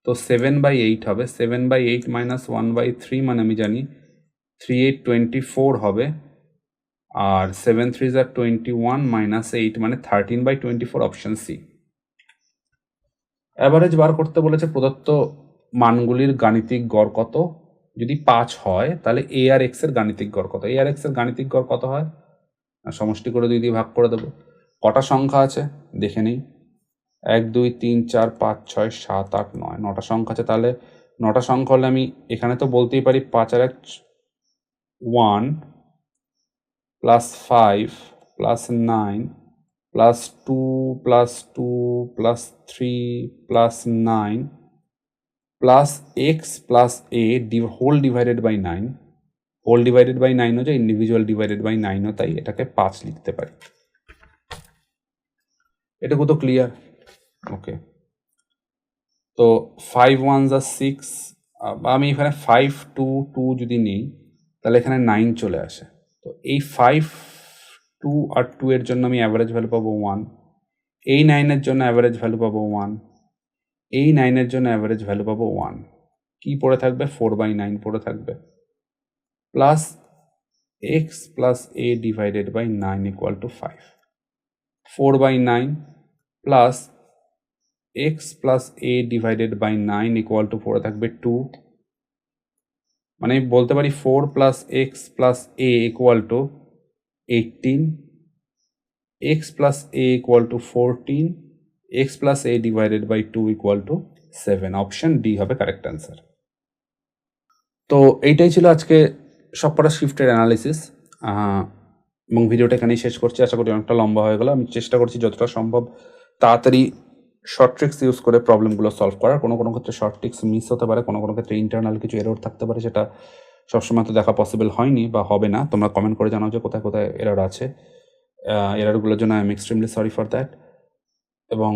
তো 7/8 হবে, 7/8 মাইনাস 1/3 মানে আমি জানি 3 8 24 হবে, আর 7 3 যা 21 মাইনাস 8 মানে 13/24, অপশান সি। অ্যাভারেজ বার করতে বলেছে, প্রদত্ত মানগুলির গাণিতিক গড় কত? যদি 5 হয় তাহলে এ আর এক্স এর গাণিতিক গড় কত? এ আর এক্স এর গাণিতিক গড় কত হয়? সমষ্টি করে 2 দিয়ে ভাগ করে দেবো। কটা সংখ্যা আছে দেখে নিই, 1 2 3 4 5 6 7 8 9, 9টা সংখ্যা আছে। তাহলে 9টা সংখ্যা হলে আমি এখানে তো বলতেই পারি 5 আর 1 plus 5 plus 9 plus 2 plus 2 plus 3 plus 9 plus X plus A whole divided by 9, whole divided by 9 হচ্ছে ইন্ডিভিজুয়াল ডিভাইডেড বাই 9ও, তাই এটাকে 5 লিখতে পারি। এটুকু তো ক্লিয়ার? ওকে, তো 5 1 যা 6, বা আমি এখানে 5 2 2 যদি নিই তাহলে এখানে 9 চলে আসে। তো এই 5 2 আর 2 এর জন্য আমি অ্যাভারেজ ভ্যালু পাবো 1, এই 9 এর জন্য অ্যাভারেজ ভ্যালু পাবো 1, এই 9 এর জন্য অ্যাভারেজ ভ্যালু পাবো 1। কি পড়ে থাকবে? 4/9 পড়ে থাকবে, plus X plus A divided by 9 = 5, 4/9 plus X plus A divided by 9 = পড়ে থাকবে 2, মানে বলতে পারি 4 plus X plus A = 18, X plus A = 14, X plus A divided by 2 = 7, option D হবে কারেক্ট অ্যান্সার। তো এইটাই ছিল আজকে সবকটা শিফটের অ্যানালিসিস, এবং ভিডিওটা এখানেই শেষ করছি। আশা করি অনেকটা লম্বা হয়ে গেল। আমি চেষ্টা করছি যতটা সম্ভব তাড়াতাড়ি শর্ট ট্রিক্স ইউজ করে প্রবলেমগুলো সলভ করার। কোনো ক্ষেত্রে শর্ট ট্রিক্স মিস হতে পারে, কোনো ক্ষেত্রে ইন্টারনাল কিছু এরর থাকতে পারে, সেটা সবসময় তো দেখা পসিবল হয়নি বা হবে না। তোমরা কমেন্ট করে জানাও যে কোথায় কোথায় এরর আছে। এররগুলোর জন্য I am extremely sorry for that. এবং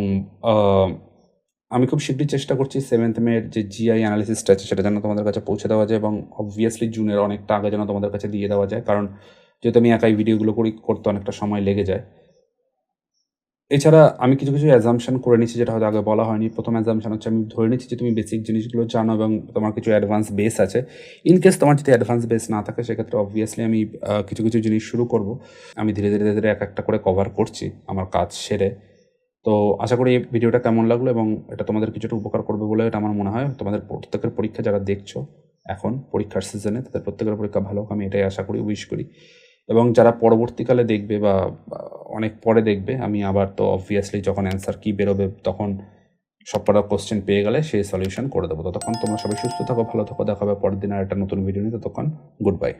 আমি খুব শীঘ্রই চেষ্টা করছি 7th মের যে জিআই অ্যানালিসিসটা আছে সেটা যেন তোমাদের কাছে পৌঁছে দেওয়া যায়, এবং অবভিয়াসলি জুনের অনেকটা আগে যেন তোমাদের কাছে দিয়ে দেওয়া যায়, কারণ যেহেতু আমি একাই ভিডিওগুলো করতে অনেকটা সময় লেগে যায়। এছাড়া আমি কিছু অ্যাজাম্পশন করে নিচ্ছি, যেটা হয়তো আগে বলা হয়নি। প্রথম অ্যাজাম্পশন হচ্ছে আমি ধরে নিচ্ছি যে তুমি বেসিক জিনিসগুলো জানো এবং তোমার কিছু অ্যাডভান্স বেস আছে। ইন কেস তোমার যদি অ্যাডভান্স বেস না থাকে সেক্ষেত্রে অবভিয়াসলি আমি কিছু জিনিস শুরু করব। আমি ধীরে ধীরে এক একটা করে কভার করছি আমার কাজ সেরে। তো আশা করি এই ভিডিওটা কেমন লাগলো এবং এটা তোমাদের কিছুটা উপকার করবে বলে এটা আমার মনে হয়। তোমাদের প্রত্যেকের পরীক্ষা যারা দেখছো এখন পরীক্ষার সিজনে তাদের প্রত্যেকের পরীক্ষা ভালো হোক, আমি এটাই আশা করি, উইশ করি। এবং যারা পরবর্তীকালে দেখবে বা অনেক পরে দেখবে, আমি আবার তো অবভিয়াসলি যখন অ্যান্সার কি বেরোবে তখন সবকটা কোশ্চেন পেয়ে গেলে সেই সলিউশন করে দেবো। ততক্ষণ তোমরা সবাই সুস্থ থাকো, ভালো থাকো, দেখা হবে পরের দিন আর একটা নতুন ভিডিও নিয়ে। ততক্ষণ গুড বাই।